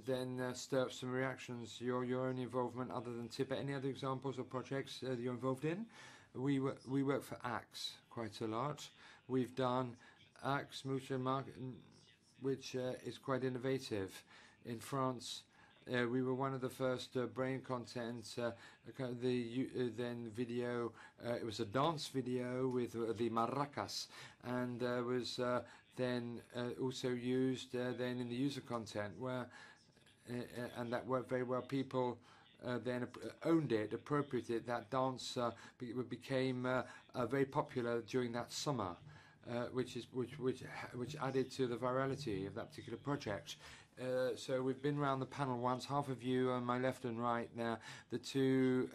then stir up some reactions. Your own involvement other than Tibet. Any other examples of projects that you're involved in? We work for Axe quite a lot. We've done Axe Mutual Market, which is quite innovative. In France, we were one of the first brain content, then video, it was a dance video with the maracas, and was then also used then in the user content, where and that worked very well. People then owned it, appropriated it. That dance became very popular during that summer, which added to the virality of that particular project. So we've been around the panel once. Half of you on my left and right now. The two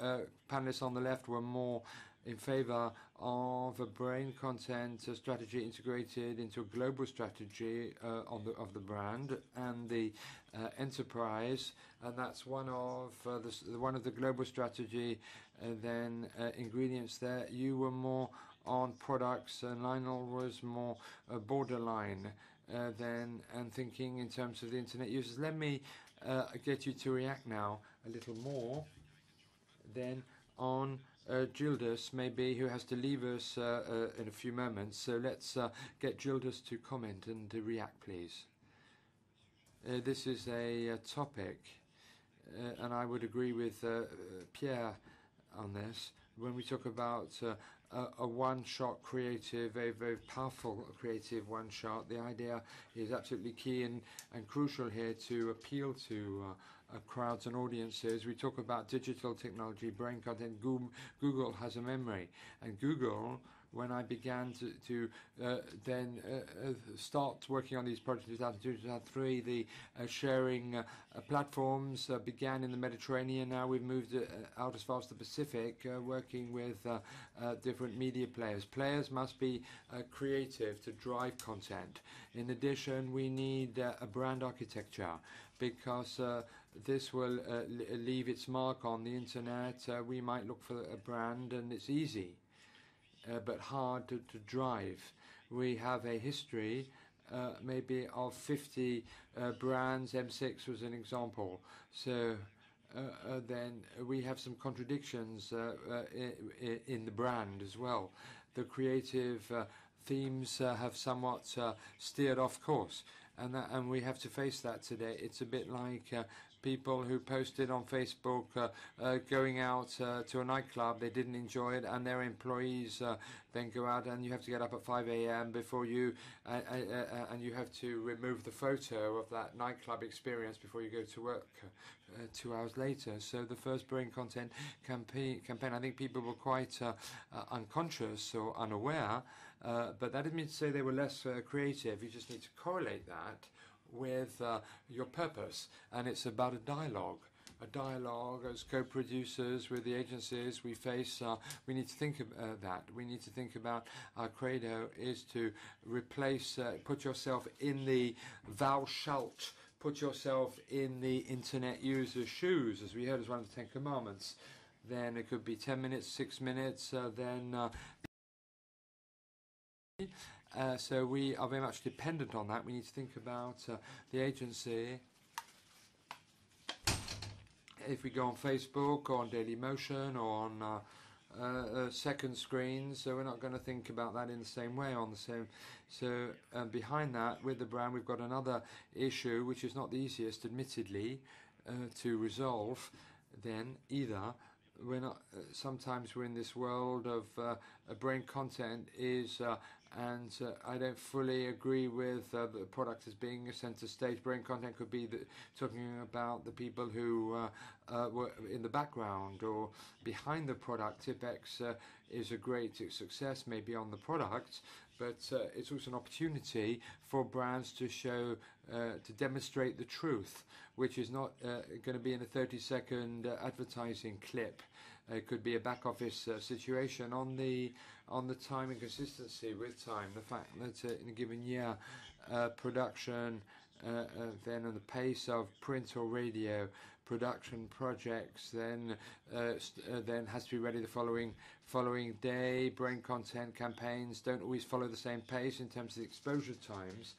panelists on the left were more in favor of a brain content strategy integrated into a global strategy of the brand and the enterprise, and that's one of the global strategy then ingredients there. You were more on products, and Lionel was more borderline then, and thinking in terms of the internet users. Let me get you to react now a little more then on Gildas, maybe, who has to leave us in a few moments. So let's get Gildas to comment and to react, please. This is a topic, and I would agree with Pierre on this. When we talk about a one-shot creative, a very powerful creative one-shot, the idea is absolutely key and crucial here to appeal to crowds and audiences. We talk about digital technology, brain content. Google has a memory, and Google, when I began to then start working on these projects in 2002, 2003, the sharing platforms began in the Mediterranean. Now we've moved out as far as the Pacific, working with different media players. Players must be creative to drive content. In addition, we need a brand architecture, because this will leave its mark on the internet. We might look for a brand, and it's easy, but hard to drive. We have a history maybe of 50 brands. M6 was an example. So then we have some contradictions in the brand as well. The creative themes have somewhat steered off course, and we have to face that today. It's a bit like people who posted on Facebook going out to a nightclub. They didn't enjoy it, and their employees then go out, and you have to get up at 5 a.m. before you, and you have to remove the photo of that nightclub experience before you go to work 2 hours later. So the first brain content campaign, I think people were quite unconscious or unaware, but that didn't mean to say they were less creative. You just need to correlate that with your purpose, and it's about a dialogue a dialogue as co-producers with the agencies we face. We need to think about that. We need to think about our credo is to replace, put yourself in the thou shalt, put yourself in the internet user's shoes, as we heard as one of the 10 Commandments. Then it could be 10 minutes, 6 minutes, so we are very much dependent on that. We need to think about the agency. If we go on Facebook or on Dailymotion or on second screens, so we're not going to think about that in the same way on the same. So behind that, with the brand, we've got another issue, which is not the easiest, admittedly, to resolve. Then either we're not. Sometimes we're in this world of brain content is. And I don't fully agree with the product as being a center stage. Brain content could be talking about the people who were in the background or behind the product. Tipex is a great success maybe on the product, but it's also an opportunity for brands to show, to demonstrate the truth, which is not going to be in a 30-second advertising clip. It could be a back office situation on the time and consistency with time. The fact that in a given year, production, then on the pace of print or radio production projects, then has to be ready the following day. Brain content campaigns don't always follow the same pace in terms of the exposure times,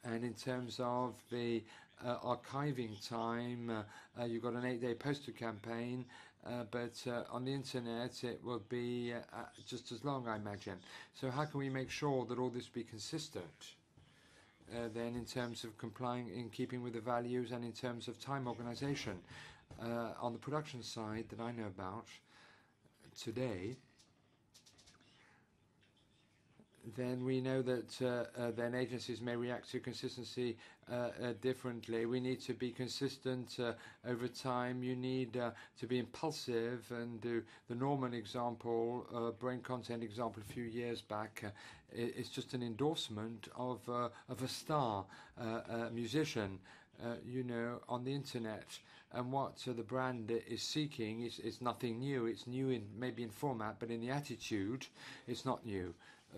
and in terms of the archiving time. You've got an 8-day poster campaign. But on the internet it will be just as long, I imagine. So how can we make sure that all this be consistent? Then in terms of complying, in keeping with the values, and in terms of time organization. On the production side that I know about today, then we know that then agencies may react to consistency differently. We need to be consistent over time. You need to be impulsive and do the Norman example, brain content example a few years back. It's just an endorsement of a star, a musician, on the internet. And what the brand is seeking is nothing new. It's new maybe in format, but in the attitude, it's not new.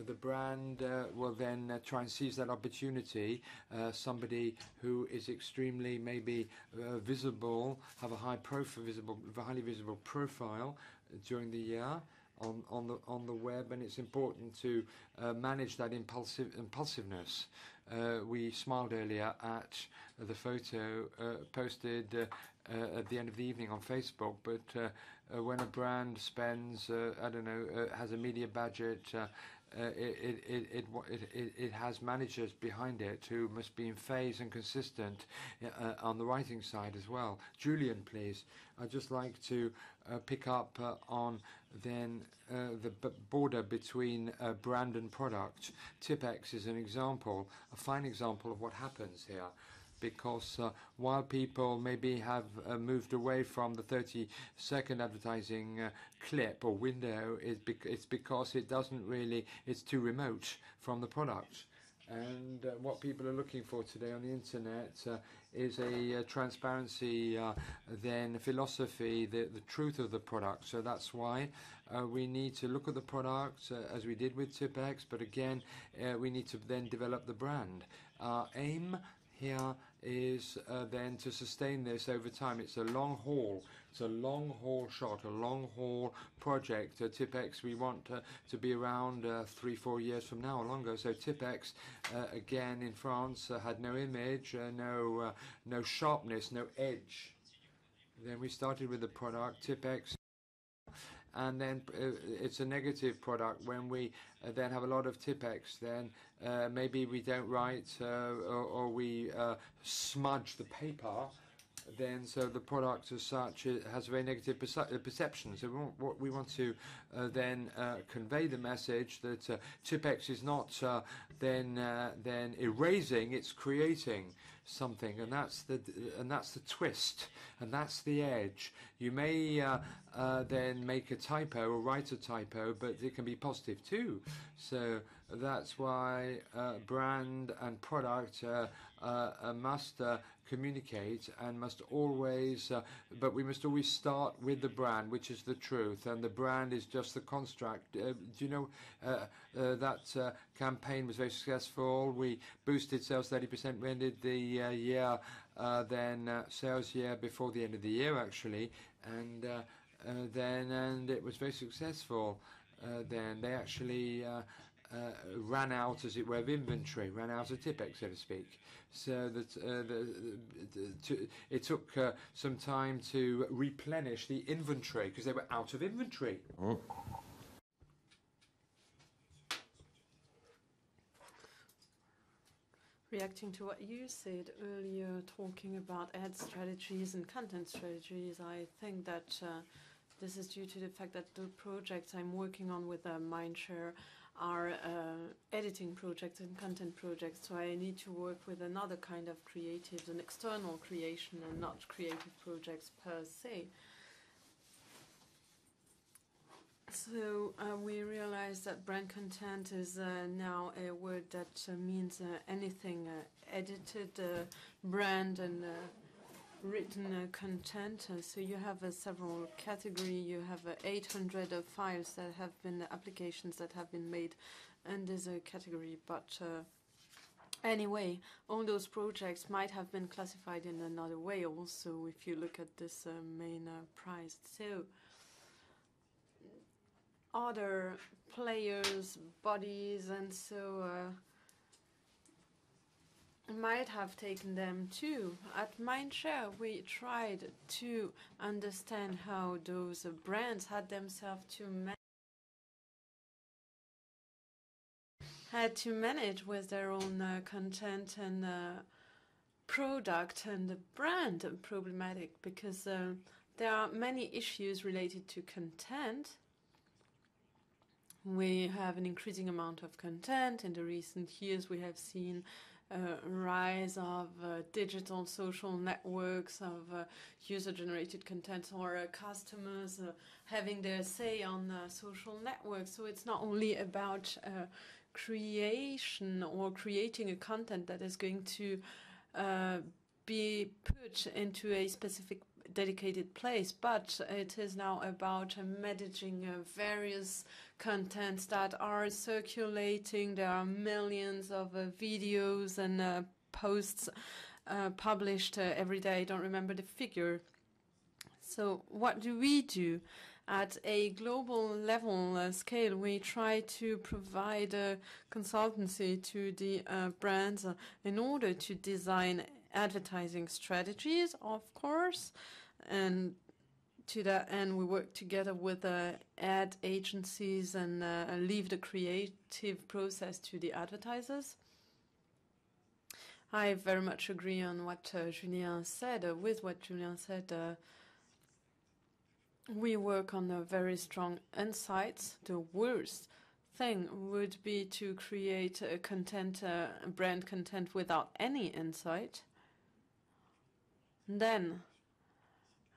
The brand will then try and seize that opportunity. Somebody who is extremely maybe visible, have a highly visible profile during the year on the web, and it's important to manage that impulsiveness. We smiled earlier at the photo posted at the end of the evening on Facebook, but when a brand spends, has a media budget. It has managers behind it who must be in phase and consistent on the writing side as well. Julian, please. I'd just like to pick up on then the border between brand and product. Tipex is an example, a fine example of what happens here. Because while people maybe have moved away from the 30-second advertising clip or window, it's because it doesn't really, it's too remote from the product. And what people are looking for today on the internet is a transparency, then philosophy, the truth of the product. So that's why we need to look at the product as we did with Tipex, but again, we need to then develop the brand. Our aim here is then to sustain this over time. It's a long haul. It's a long haul shot, a long haul project. Tipex, we want to be around 3-4 years from now or longer. So Tipex, again in France, had no image, no sharpness, no edge. Then we started with the product Tipex. And then it's a negative product. When we then have a lot of Tipex, then maybe we don't write or we smudge the paper. Then so the product as such has a very negative perception. So we want to then convey the message that Tipex is not then erasing, it's creating. something, and that's the twist, and that's the edge. You may then make a typo or write a typo, but it can be positive too. So that's why brand and product must communicate and must always, but we must always start with the brand, which is the truth, and the brand is just the construct. Do you know that campaign was very successful? We boosted sales 30%. We ended the year, then sales year before the end of the year actually, and it was very successful. Then they actually ran out, as it were, of inventory, ran out of Tipex, so to speak. So that it took some time to replenish the inventory because they were out of inventory. Oh. Reacting to what you said earlier, talking about ad strategies and content strategies, I think that this is due to the fact that the projects I'm working on with Mindshare are editing projects and content projects, so I need to work with another kind of creatives, an external creation and not creative projects per se. So we realize that brand content is now a word that means anything edited brand and written content. So you have several categories. You have 800 files that have been applications that have been made under a category. But anyway, all those projects might have been classified in another way also if you look at this main prize. So other players, bodies, and so might have taken them too. At Mindshare, we tried to understand how those brands had themselves to manage with their own content and product and brand problematic, because there are many issues related to content. We have an increasing amount of content. In the recent years, we have seen rise of digital social networks, of user-generated content, or customers having their say on social networks. So it's not only about creation or creating a content that is going to be put into a specific dedicated place, but it is now about managing various contents that are circulating. There are millions of videos and posts published every day. I don't remember the figure. So what do we do? At a global level scale, we try to provide a consultancy to the brands in order to design advertising strategies, of course, and to that end we work together with ad agencies and leave the creative process to the advertisers. I very much agree on what Julien said. With what Julien said, we work on very strong insights. The worst thing would be to create a content, brand content without any insight. Then,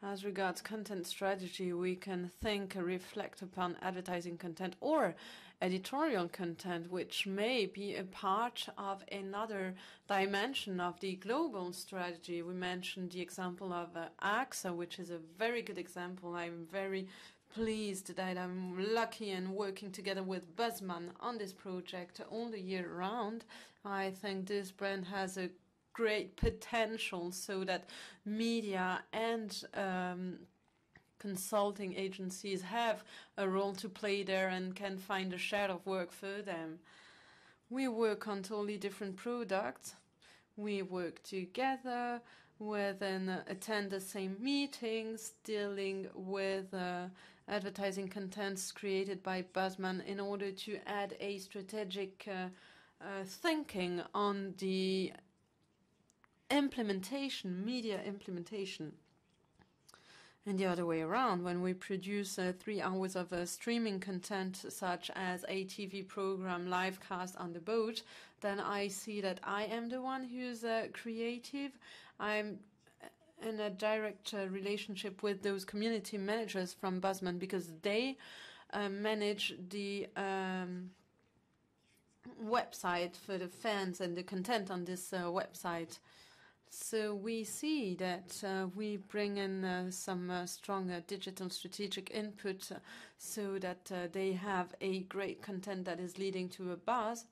as regards content strategy, we can think, reflect upon advertising content or editorial content, which may be a part of another dimension of the global strategy. We mentioned the example of AXA, which is a very good example. I'm very pleased that I'm lucky and working together with Buzzman on this project all the year round. I think this brand has a great potential so that media and consulting agencies have a role to play there and can find a share of work for them. We work on totally different products. We work together and attend the same meetings, dealing with advertising contents created by Buzzman in order to add a strategic thinking on the implementation, media implementation. And the other way around, when we produce 3 hours of streaming content, such as a TV program live cast on the boat, then I see that I am the one who's creative. I'm in a direct relationship with those community managers from Buzzman, because they manage the website for the fans and the content on this website. So we see that we bring in some stronger digital strategic input so that they have a great content that is leading to a buzz.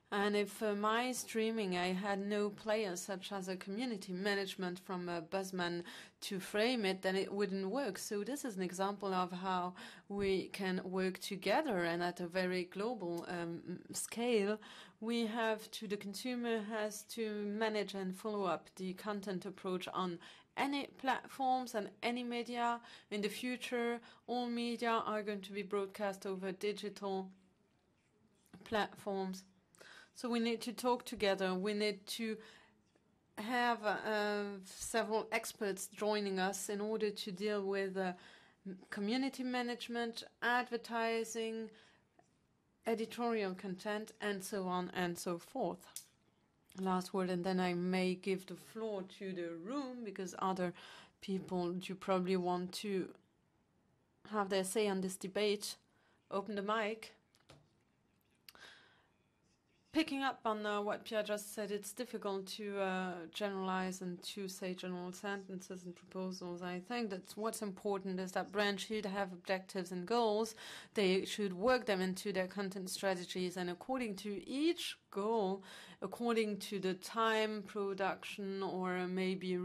And if my streaming, I had no players such as a community management from Buzzman to frame it, then it wouldn't work. So this is an example of how we can work together, and at a very global scale. We have to, the consumer has to manage and follow up the content approach on any platforms and any media. In the future, all media are going to be broadcast over digital platforms. So we need to talk together. We need to have several experts joining us in order to deal with community management, advertising, editorial content, and so on and so forth. Last word, and then I may give the floor to the room, because other people do probably want to have their say on this debate. Open the mic. Picking up on what Pierre just said, it's difficult to generalize and to say general sentences and proposals. I think that what's important is that brands should have objectives and goals. They should work them into their content strategies, and according to each goal, according to the time, production, or maybe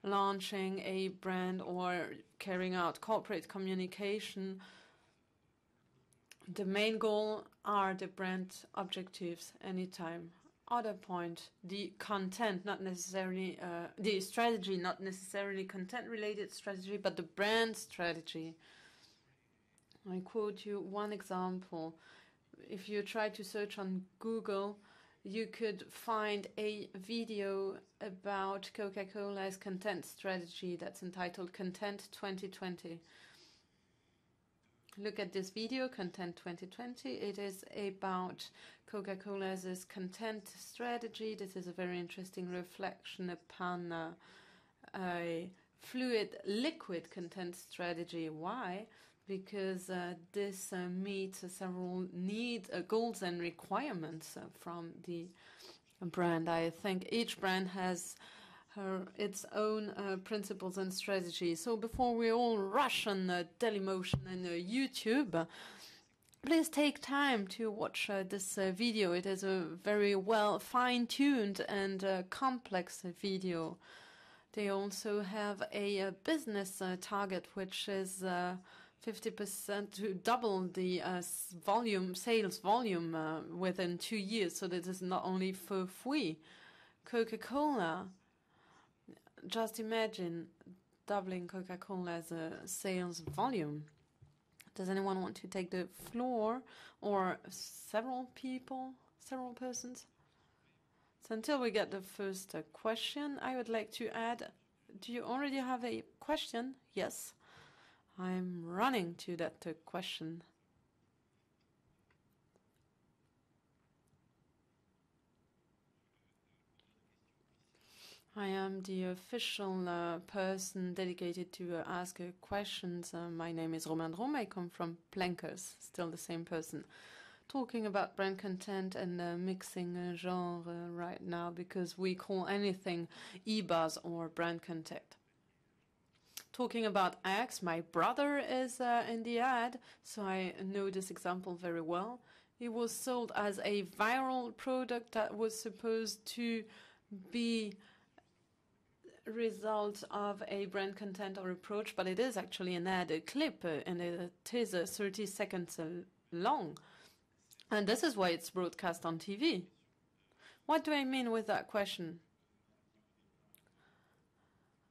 relaunching a brand or carrying out corporate communication, the main goal are the brand objectives anytime. Other point, the content, not necessarily, the strategy, not necessarily content-related strategy, but the brand strategy. I quote you one example. If you try to search on Google, you could find a video about Coca-Cola's content strategy that's entitled Content 2020. Look at this video, Content 2020. It is about Coca-Cola's content strategy. This is a very interesting reflection upon a fluid liquid content strategy. Why? Because this meets several needs, goals and requirements from the brand. I think each brand has its own principles and strategies. So before we all rush on Dailymotion and YouTube, please take time to watch this video. It is a very well fine-tuned and complex video. They also have a business target, which is 50% to double the sales volume within 2 years. So this is not only for free. Coca-Cola, just imagine doubling Coca-Cola's sales volume. Does anyone want to take the floor, or several people, several persons? So until we get the first question, I would like to add, do you already have a question? Yes. I'm running to that question. I am the official person dedicated to ask questions. My name is Romain Drom. I come from Plankers, still the same person. Talking about brand content and mixing genre right now, because we call anything e-buzz or brand content. Talking about ads, my brother is in the ad, so I know this example very well. It was sold as a viral product that was supposed to be result of a brand content or approach, but it is actually an ad, a clip, and it is 30 seconds long. And this is why it's broadcast on TV. What do I mean with that question?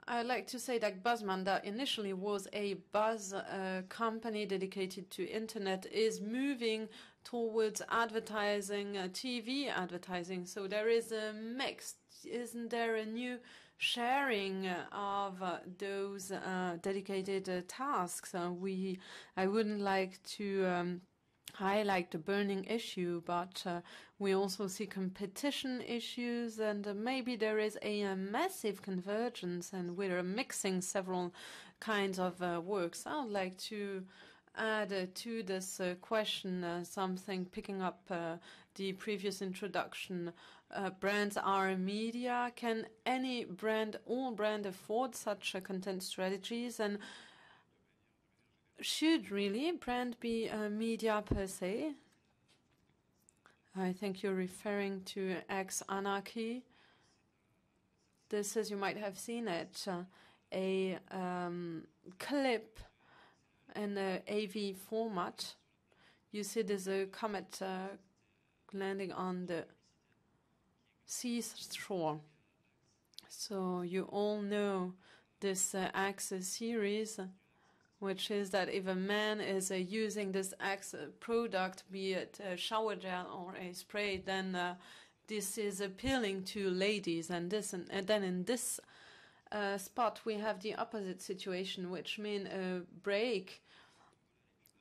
I like to say that Buzzman, that initially was a buzz company dedicated to internet, is moving towards advertising, TV advertising. So there is a mix. Isn't there a new sharing of those dedicated tasks. I wouldn't like to highlight the burning issue, but we also see competition issues, and maybe there is a massive convergence, and we're mixing several kinds of works. I would like to add to this question something picking up the previous introduction. Brands are media. Can any brand, all brand, afford such content strategies? And should really brand be a media per se? I think you're referring to X-Anarchy. This is, you might have seen it, a clip in the AV format. You see there's a comet landing on the seashore. So you all know this Axis series, which is that if a man is using this Axe product, be it a shower gel or a spray, then this is appealing to ladies. And then in this spot, we have the opposite situation, which means a break,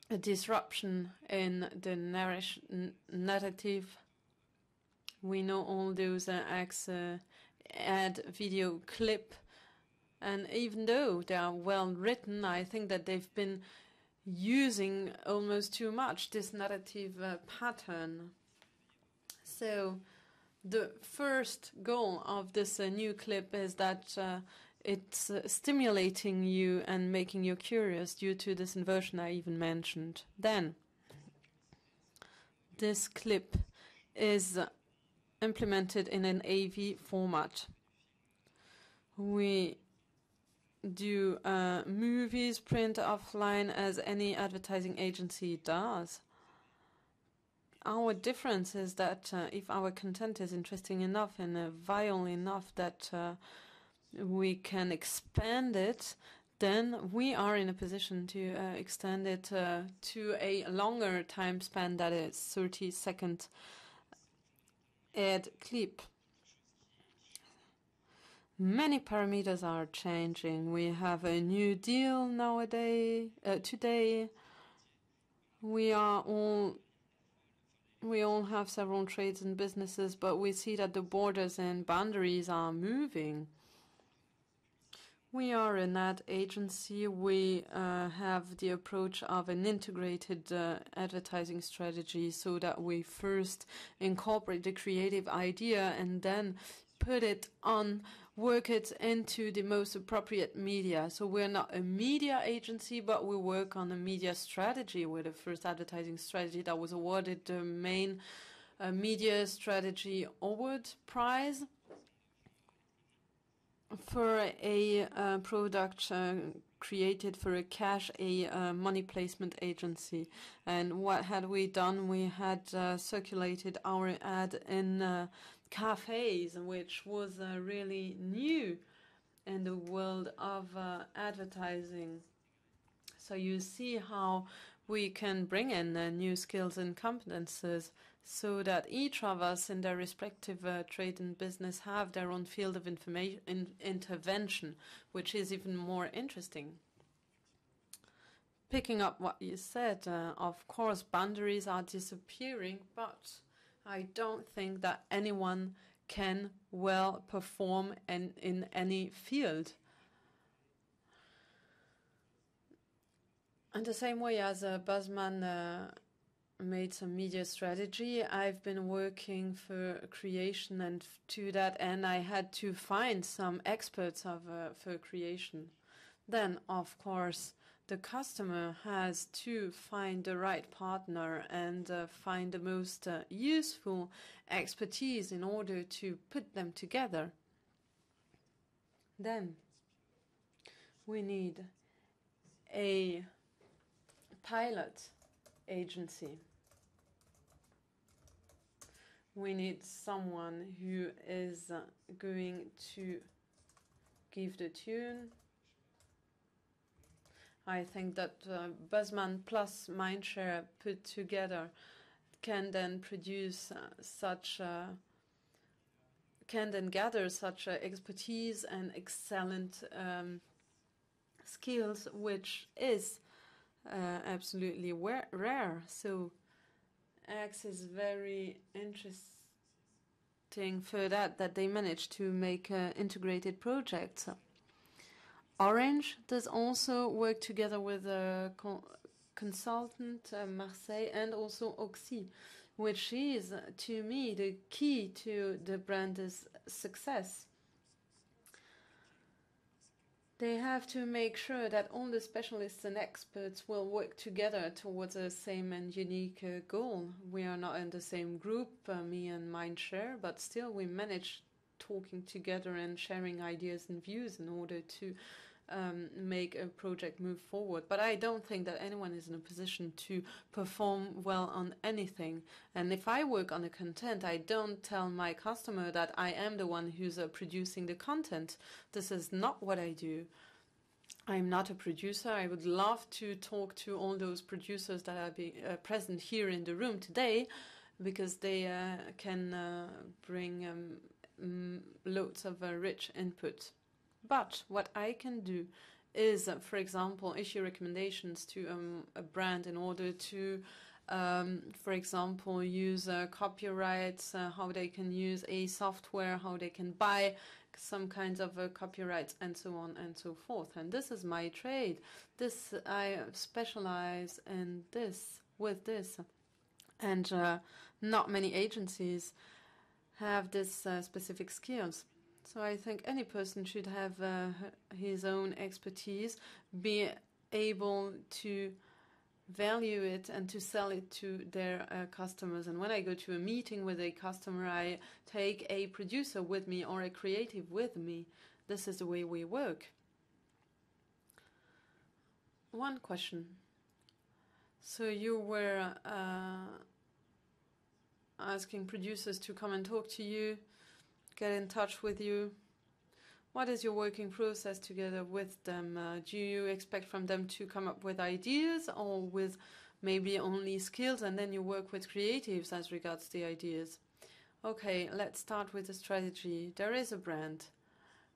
a disruption in the narrative. We know all those Axe ad video clip. And even though they are well written, I think that they've been using almost too much this narrative pattern. So the first goal of this new clip is that it's stimulating you and making you curious due to this inversion I even mentioned. Then this clip is implemented in an AV format. We do movies, print, offline, as any advertising agency does. Our difference is that if our content is interesting enough and vital enough that we can expand it, then we are in a position to extend it to a longer time span, that is 30-second ad clip. Many parameters are changing. We have a new deal nowadays. Today, we all have several trades and businesses, but we see that the borders and boundaries are moving. We are an ad agency. We have the approach of an integrated advertising strategy, so that we first incorporate the creative idea and then put it on, work it into the most appropriate media. So we're not a media agency, but we work on a media strategy. We're the first advertising strategy that was awarded the main Media Strategy Award Prize for a product created for a cash, a money placement agency. And what had we done? We had circulated our ad in cafes, which was really new in the world of advertising. So you see how we can bring in new skills and competences, so that each of us in their respective trade and business have their own field of intervention, which is even more interesting. Picking up what you said, of course, boundaries are disappearing, but I don't think that anyone can well perform in any field. In the same way as Buzzman made some media strategy, I've been working for creation and to that end I had to find some experts for creation. Then, of course, the customer has to find the right partner and find the most useful expertise in order to put them together. Then we need a pilot agency. We need someone who is going to give the tune. I think that Buzzman plus Mindshare put together can then produce such can then gather such expertise and excellent skills, which is absolutely rare. So X is very interesting for that they managed to make integrated projects. Orange does also work together with a consultant, Marseille, and also Oxy, which is, to me, the key to the brand's success. They have to make sure that all the specialists and experts will work together towards the same and unique goal. We are not in the same group, me and Mindshare, but still we manage talking together and sharing ideas and views in order to make a project move forward. But I don't think that anyone is in a position to perform well on anything. And if I work on the content, I don't tell my customer that I am the one who's producing the content. This is not what I do. I'm not a producer. I would love to talk to all those producers that are present here in the room today, because they can bring loads of rich input. But what I can do is, for example, issue recommendations to a brand in order to, for example, use copyrights, how they can use a software, how they can buy some kinds of copyrights, and so on and so forth. And this is my trade. I specialize in this, with this. And not many agencies have this specific skills. So I think any person should have his own expertise, be able to value it and to sell it to their customers. And when I go to a meeting with a customer, I take a producer with me or a creative with me. This is the way we work. One question. So you were asking producers to come and talk to you, get in touch with you. What is your working process together with them? Do you expect from them to come up with ideas, or with maybe only skills, and then you work with creatives as regards the ideas? Okay, let's start with the strategy. There is a brand.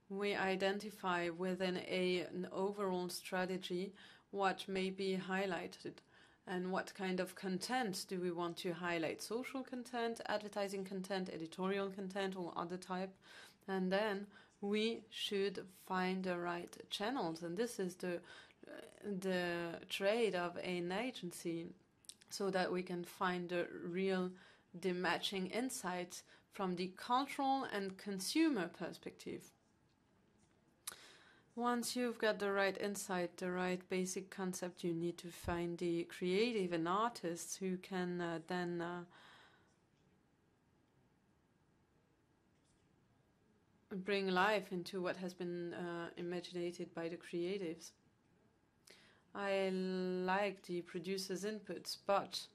We identify within an overall strategy what may be highlighted. And what kind of content do we want to highlight? Social content, advertising content, editorial content, or other type. And then we should find the right channels. And this is the trade of an agency, so that we can find the matching insights from the cultural and consumer perspective. Once you've got the right insight, the right basic concept, you need to find the creative and artists who can then bring life into what has been imaginated by the creatives. I like the producers' inputs, but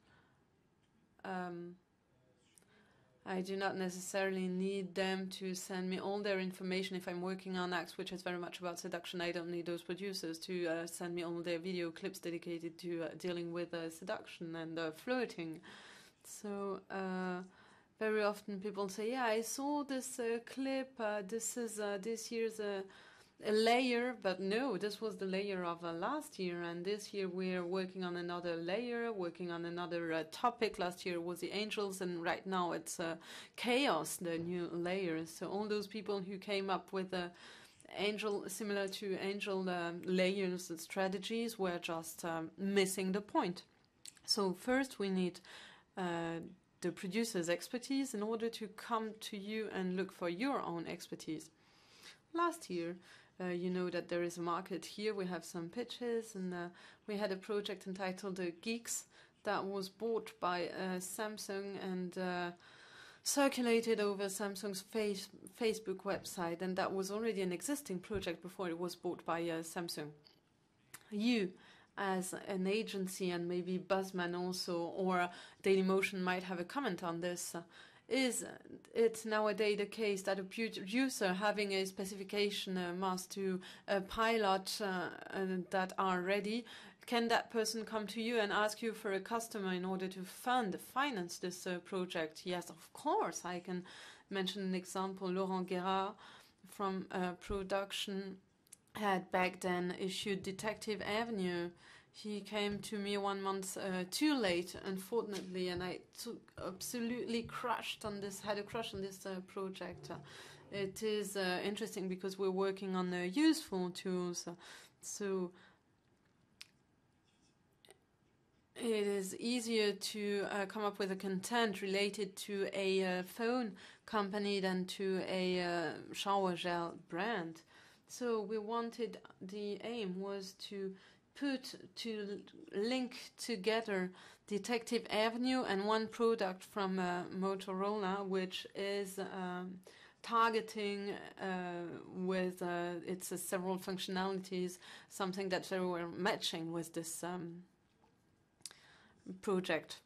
I do not necessarily need them to send me all their information. If I'm working on acts which is very much about seduction, I don't need those producers to send me all their video clips dedicated to dealing with seduction and flirting. So very often people say, yeah, I saw this clip, this is this year's a layer, but no, this was the layer of last year, and this year we're working on another layer, working on another topic. Last year was the angels, and right now it's chaos, the new layer. So all those people who came up with angel, similar to angel layers and strategies, were just missing the point. So first we need the producer's expertise in order to come to you and look for your own expertise. Last year, you know that there is a market here. We have some pitches, and we had a project entitled Geeks that was bought by Samsung and circulated over Samsung's Facebook website, and that was already an existing project before it was bought by Samsung. You, as an agency, and maybe Buzzman also, or Dailymotion might have a comment on this, is it nowadays the case that a producer having a specification must to a pilot that are ready, can that person come to you and ask you for a customer in order to finance this project? Yes, of course, I can mention an example. Laurent Guérard from production had back then issued Detective Avenue. He came to me 1 month too late, unfortunately, and I absolutely crushed on this, had a crush on this project. It is interesting because we're working on useful tools. So it is easier to come up with a content related to a phone company than to a shower gel brand. So we wanted, the aim was to link together Detective Avenue and one product from Motorola, which is targeting with its several functionalities, something that they were matching with this project.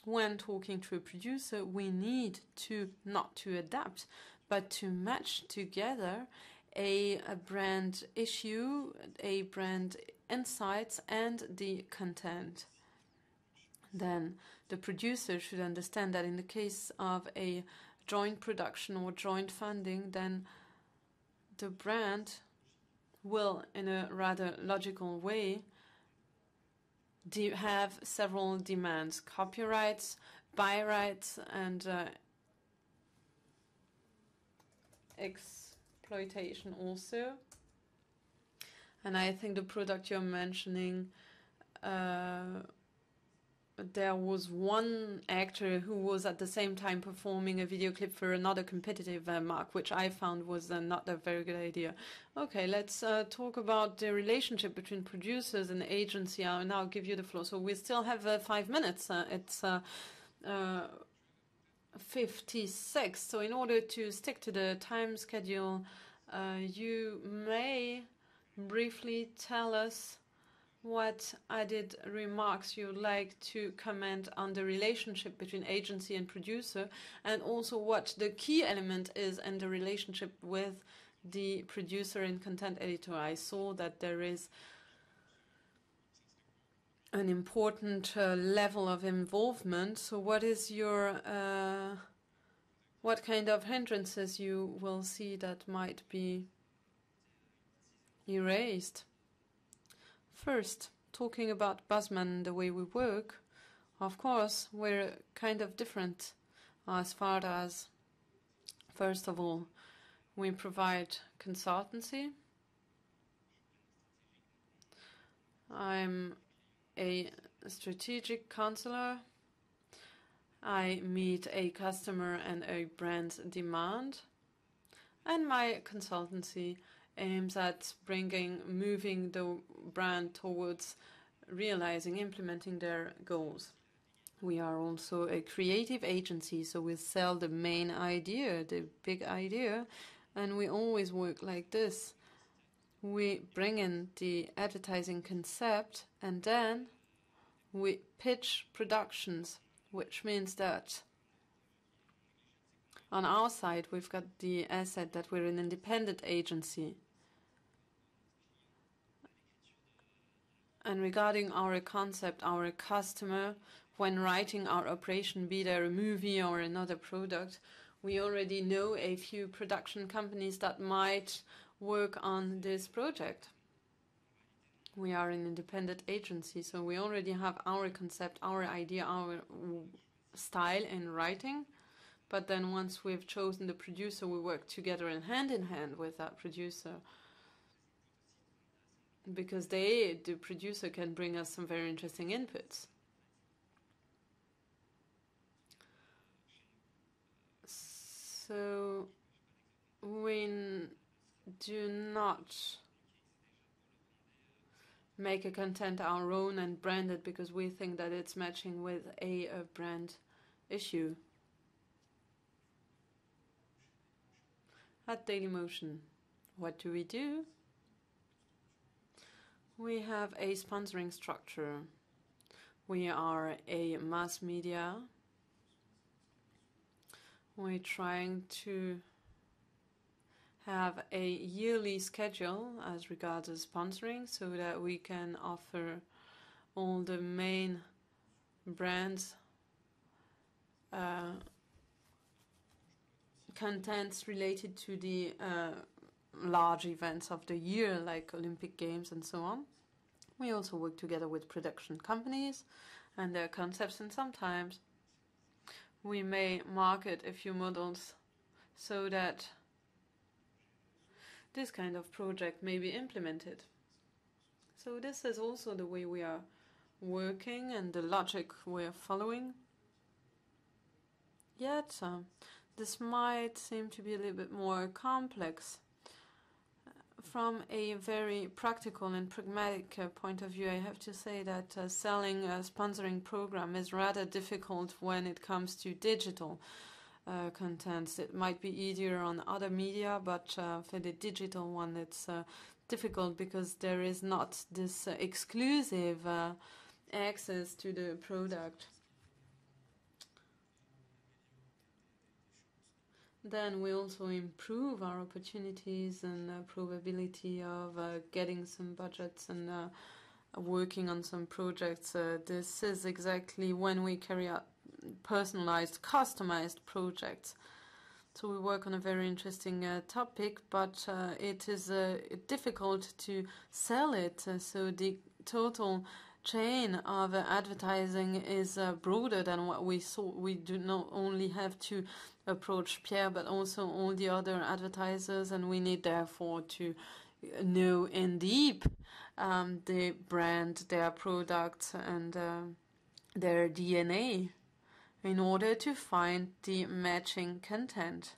When talking to a producer, we need to not to adapt, but to match together a brand issue, a brand insights, and the content. Then the producer should understand that in the case of a joint production or joint funding, then the brand will, in a rather logical way, have several demands: copyrights, buy rights, and exploitation also. And I think the product you're mentioning, there was one actor who was at the same time performing a video clip for another competitive mark, which I found was not a very good idea. Okay, let's talk about the relationship between producers and agency. I'll now give you the floor. So we still have 5 minutes. It's 56. So in order to stick to the time schedule, you may briefly tell us what added remarks you would like to comment on the relationship between agency and producer, and also what the key element is in the relationship with the producer and content editor. I saw that there is an important level of involvement. So what is your what kind of hindrances you will see that might be erased? First, talking about Buzzman and the way we work, of course, we're kind of different as far as, first of all, we provide consultancy. I'm a strategic counselor. I meet a customer and a brand's demand, and my consultancy aims at moving the brand towards realizing, implementing their goals. We are also a creative agency, so we sell the main idea, the big idea, and we always work like this. We bring in the advertising concept, and then we pitch productions, which means that on our side, we've got the asset that we're an independent agency. And regarding our concept, our customer, when writing our operation, be there a movie or another product, we already know a few production companies that might work on this project. We are an independent agency, so we already have our concept, our idea, our style in writing. But then once we've chosen the producer, we work together in hand with that producer, because the producer can bring us some very interesting inputs. So we do not make a content our own and brand it because we think that it's matching with a brand issue. At Dailymotion, what do? We have a sponsoring structure. We are a mass media. We're trying to have a yearly schedule as regards to sponsoring so that we can offer all the main brands contents related to the large events of the year, like Olympic Games and so on. We also work together with production companies and their concepts, and sometimes we may market a few models so that this kind of project may be implemented. So this is also the way we are working and the logic we are following. Yet, this might seem to be a little bit more complex. From a very practical and pragmatic point of view, I have to say that selling a sponsoring program is rather difficult when it comes to digital contents. It might be easier on other media, but for the digital one it's difficult because there is not this exclusive access to the product. Then we also improve our opportunities and probability of getting some budgets and working on some projects. This is exactly when we carry out personalized, customized projects. So we work on a very interesting topic, but it is difficult to sell it. So the total chain of advertising is broader than what we saw. We do not only have to approach Pierre, but also all the other advertisers, and we need therefore to know in deep the brand, their products, and their DNA in order to find the matching content.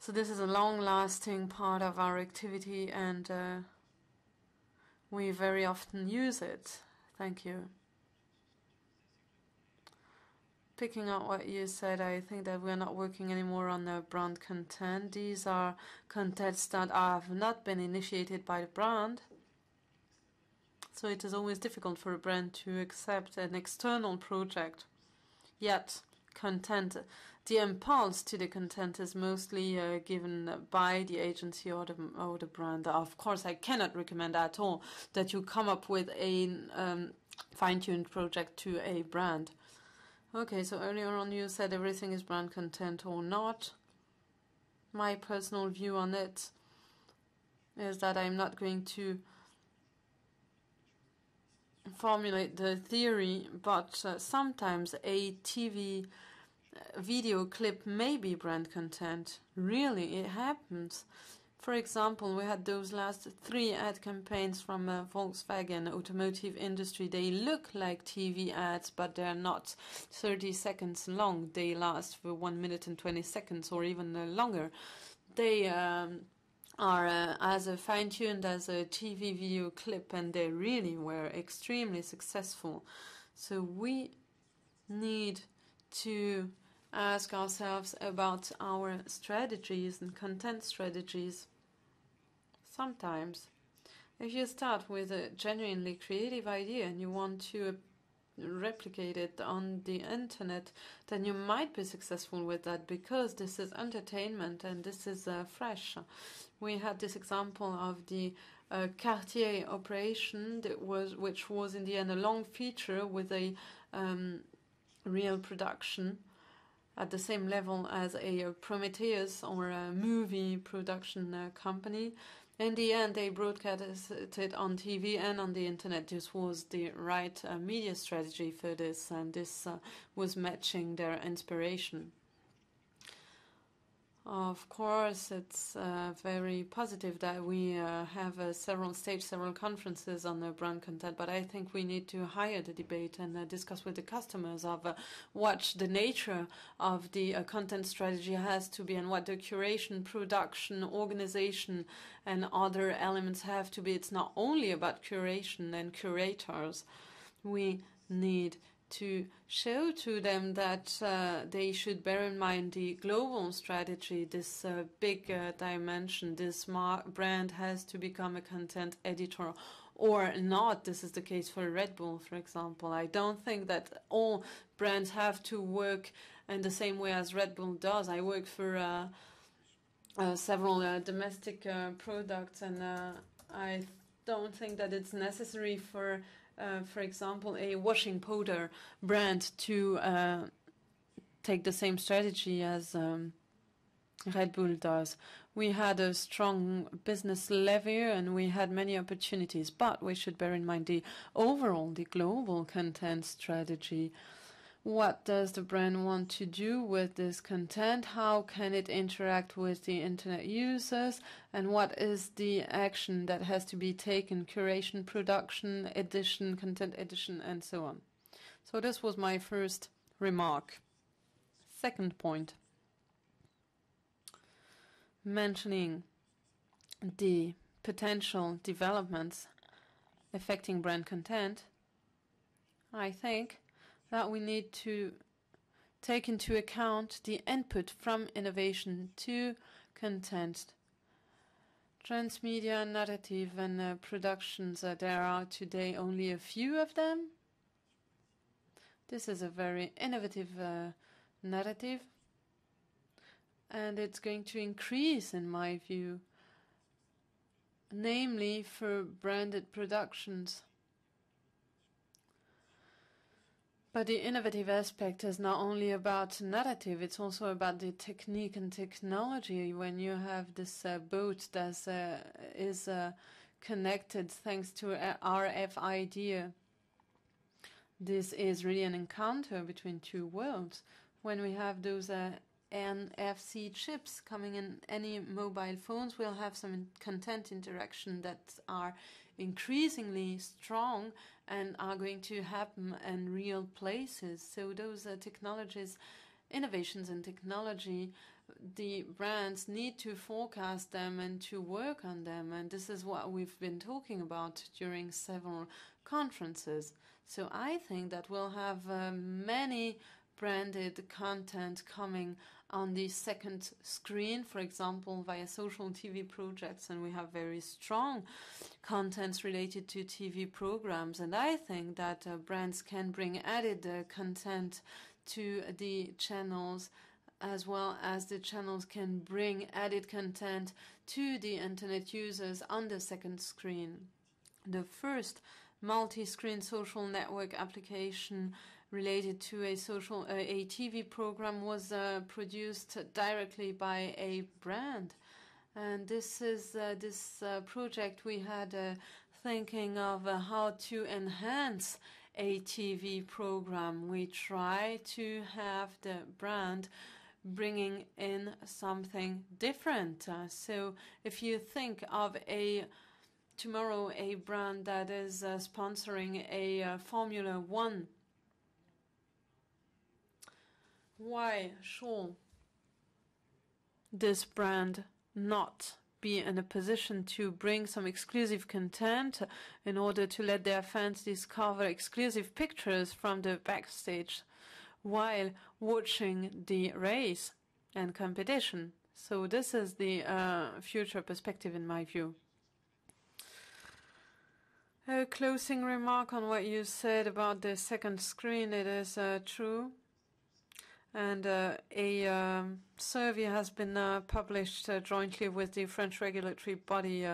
So this is a long-lasting part of our activity, and we very often use it. Thank you. Picking up what you said, I think that we're not working anymore on the brand content. These are contents that have not been initiated by the brand. So it is always difficult for a brand to accept an external project. Yet, content, the impulse to the content is mostly given by the agency or the brand. Of course, I cannot recommend at all that you come up with a fine-tuned project to a brand. Okay, so earlier on you said everything is brand content or not. My personal view on it is that I'm not going to formulate the theory, but sometimes a TV video clip may be brand content. Really, it happens. For example, we had those last 3 ad campaigns from Volkswagen automotive industry. They look like TV ads, but they're not 30 seconds long. They last for 1 minute and 20 seconds or even longer. They are as fine-tuned as a TV video clip, and they really were extremely successful. So we need to ask ourselves about our strategies and content strategies. Sometimes, if you start with a genuinely creative idea and you want to replicate it on the internet, then you might be successful with that because this is entertainment and this is fresh. We had this example of the Cartier operation which was in the end a long feature with a real production at the same level as a Prometheus or a movie production company. In the end, they broadcast it on TV and on the internet. This was the right media strategy for this, and this was matching their inspiration. Of course, it's very positive that we have several conferences on the brand content, but I think we need to hire the debate and discuss with the customers of what the nature of the content strategy has to be and what the curation, production, organization and other elements have to be. It's not only about curation and curators. We need to show to them that they should bear in mind the global strategy, this big dimension. This brand has to become a content editor or not. This is the case for Red Bull, for example. I don't think that all brands have to work in the same way as Red Bull does. I work for several domestic products, and I don't think that it's necessary for example, a washing powder brand to take the same strategy as Red Bull does. We had a strong business levy and we had many opportunities, but we should bear in mind the global content strategy. What does the brand want to do with this content? How can it interact with the internet users? And what is the action that has to be taken? Curation, production, edition, content edition, and so on. So this was my first remark. Second point, mentioning the potential developments affecting brand content, I think that we need to take into account the input from innovation to content. Transmedia, narrative, and productions, there are today only a few of them. This is a very innovative narrative, and it's going to increase, in my view, namely for branded productions. But the innovative aspect is not only about narrative, it's also about the technique and technology. When you have this boat that is connected thanks to RFID, this is really an encounter between two worlds. When we have those NFC chips coming in any mobile phones, we'll have some content interaction that are increasingly strong and are going to happen in real places. So those technologies, innovations in technology, the brands need to forecast them and to work on them. And this is what we've been talking about during several conferences. So I think that we'll have many branded content coming on the second screen, for example, via social TV projects, and we have very strong contents related to TV programs. And I think that brands can bring added content to the channels, as well as the channels can bring added content to the internet users on the second screen. The first multi-screen social network application related to a TV program was produced directly by a brand, and this is this project we had thinking of how to enhance a TV program. We try to have the brand bringing in something different. So if you think of tomorrow a brand that is sponsoring a Formula 1, why should this brand not be in a position to bring some exclusive content in order to let their fans discover exclusive pictures from the backstage while watching the race and competition? So this is the future perspective in my view. A closing remark on what you said about the second screen. It is true. And a survey has been published jointly with the French regulatory body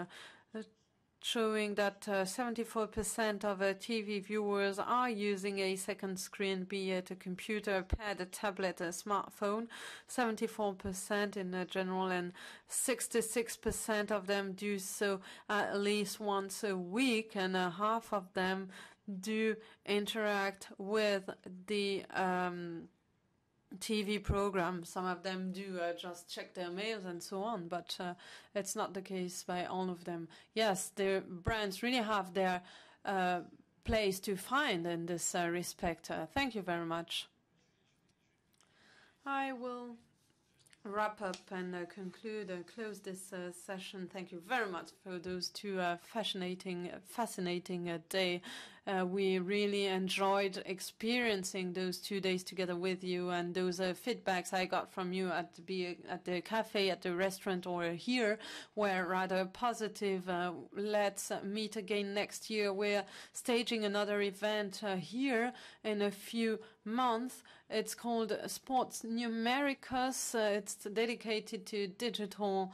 showing that 74% of TV viewers are using a second screen, be it a computer, a pad, a tablet, a smartphone, 74% in general, and 66% of them do so at least once a week, and half of them do interact with the TV program. Some of them do just check their mails and so on, but it's not the case by all of them. Yes, the brands really have their place to find in this respect. Thank you very much. I will wrap up and conclude and close this session. Thank you very much for those two fascinating day. We really enjoyed experiencing those 2 days together with you, and those feedbacks I got from you at the cafe, at the restaurant, or here were rather positive. Let's meet again next year. We're staging another event here in a few months. It's called Sports Numericus. It's dedicated to digital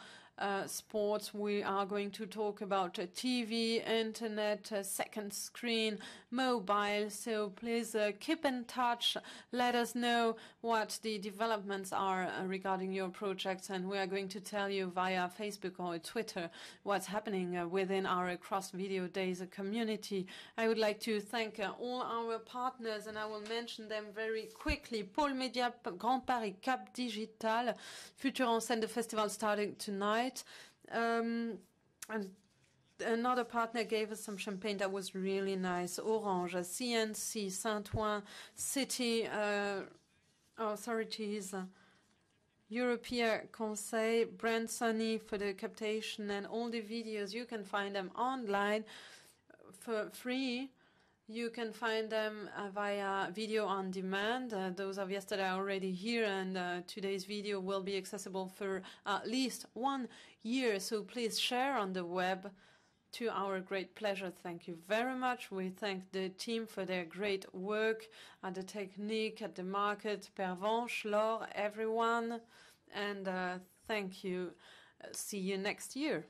sports. We are going to talk about TV, internet, second screen, mobile. So please keep in touch. Let us know what the developments are regarding your projects, and we are going to tell you via Facebook or Twitter what's happening within our Cross Video Days community. I would like to thank all our partners, and I will mention them very quickly. Pôle Média, Grand Paris, Cap Digital, Future en Scène, the festival starting tonight. And another partner gave us some champagne that was really nice. Orange, CNC, Saint-Ouen, city authorities, European Conseil, Brand Sunny for the captation, and all the videos. You can find them online for free. You can find them via video on demand. Those of yesterday are already here, and today's video will be accessible for at least 1 year. So please share on the web. To our great pleasure. Thank you very much. We thank the team for their great work at the technique, at the market, Pervenche, Laure, everyone. And thank you. See you next year.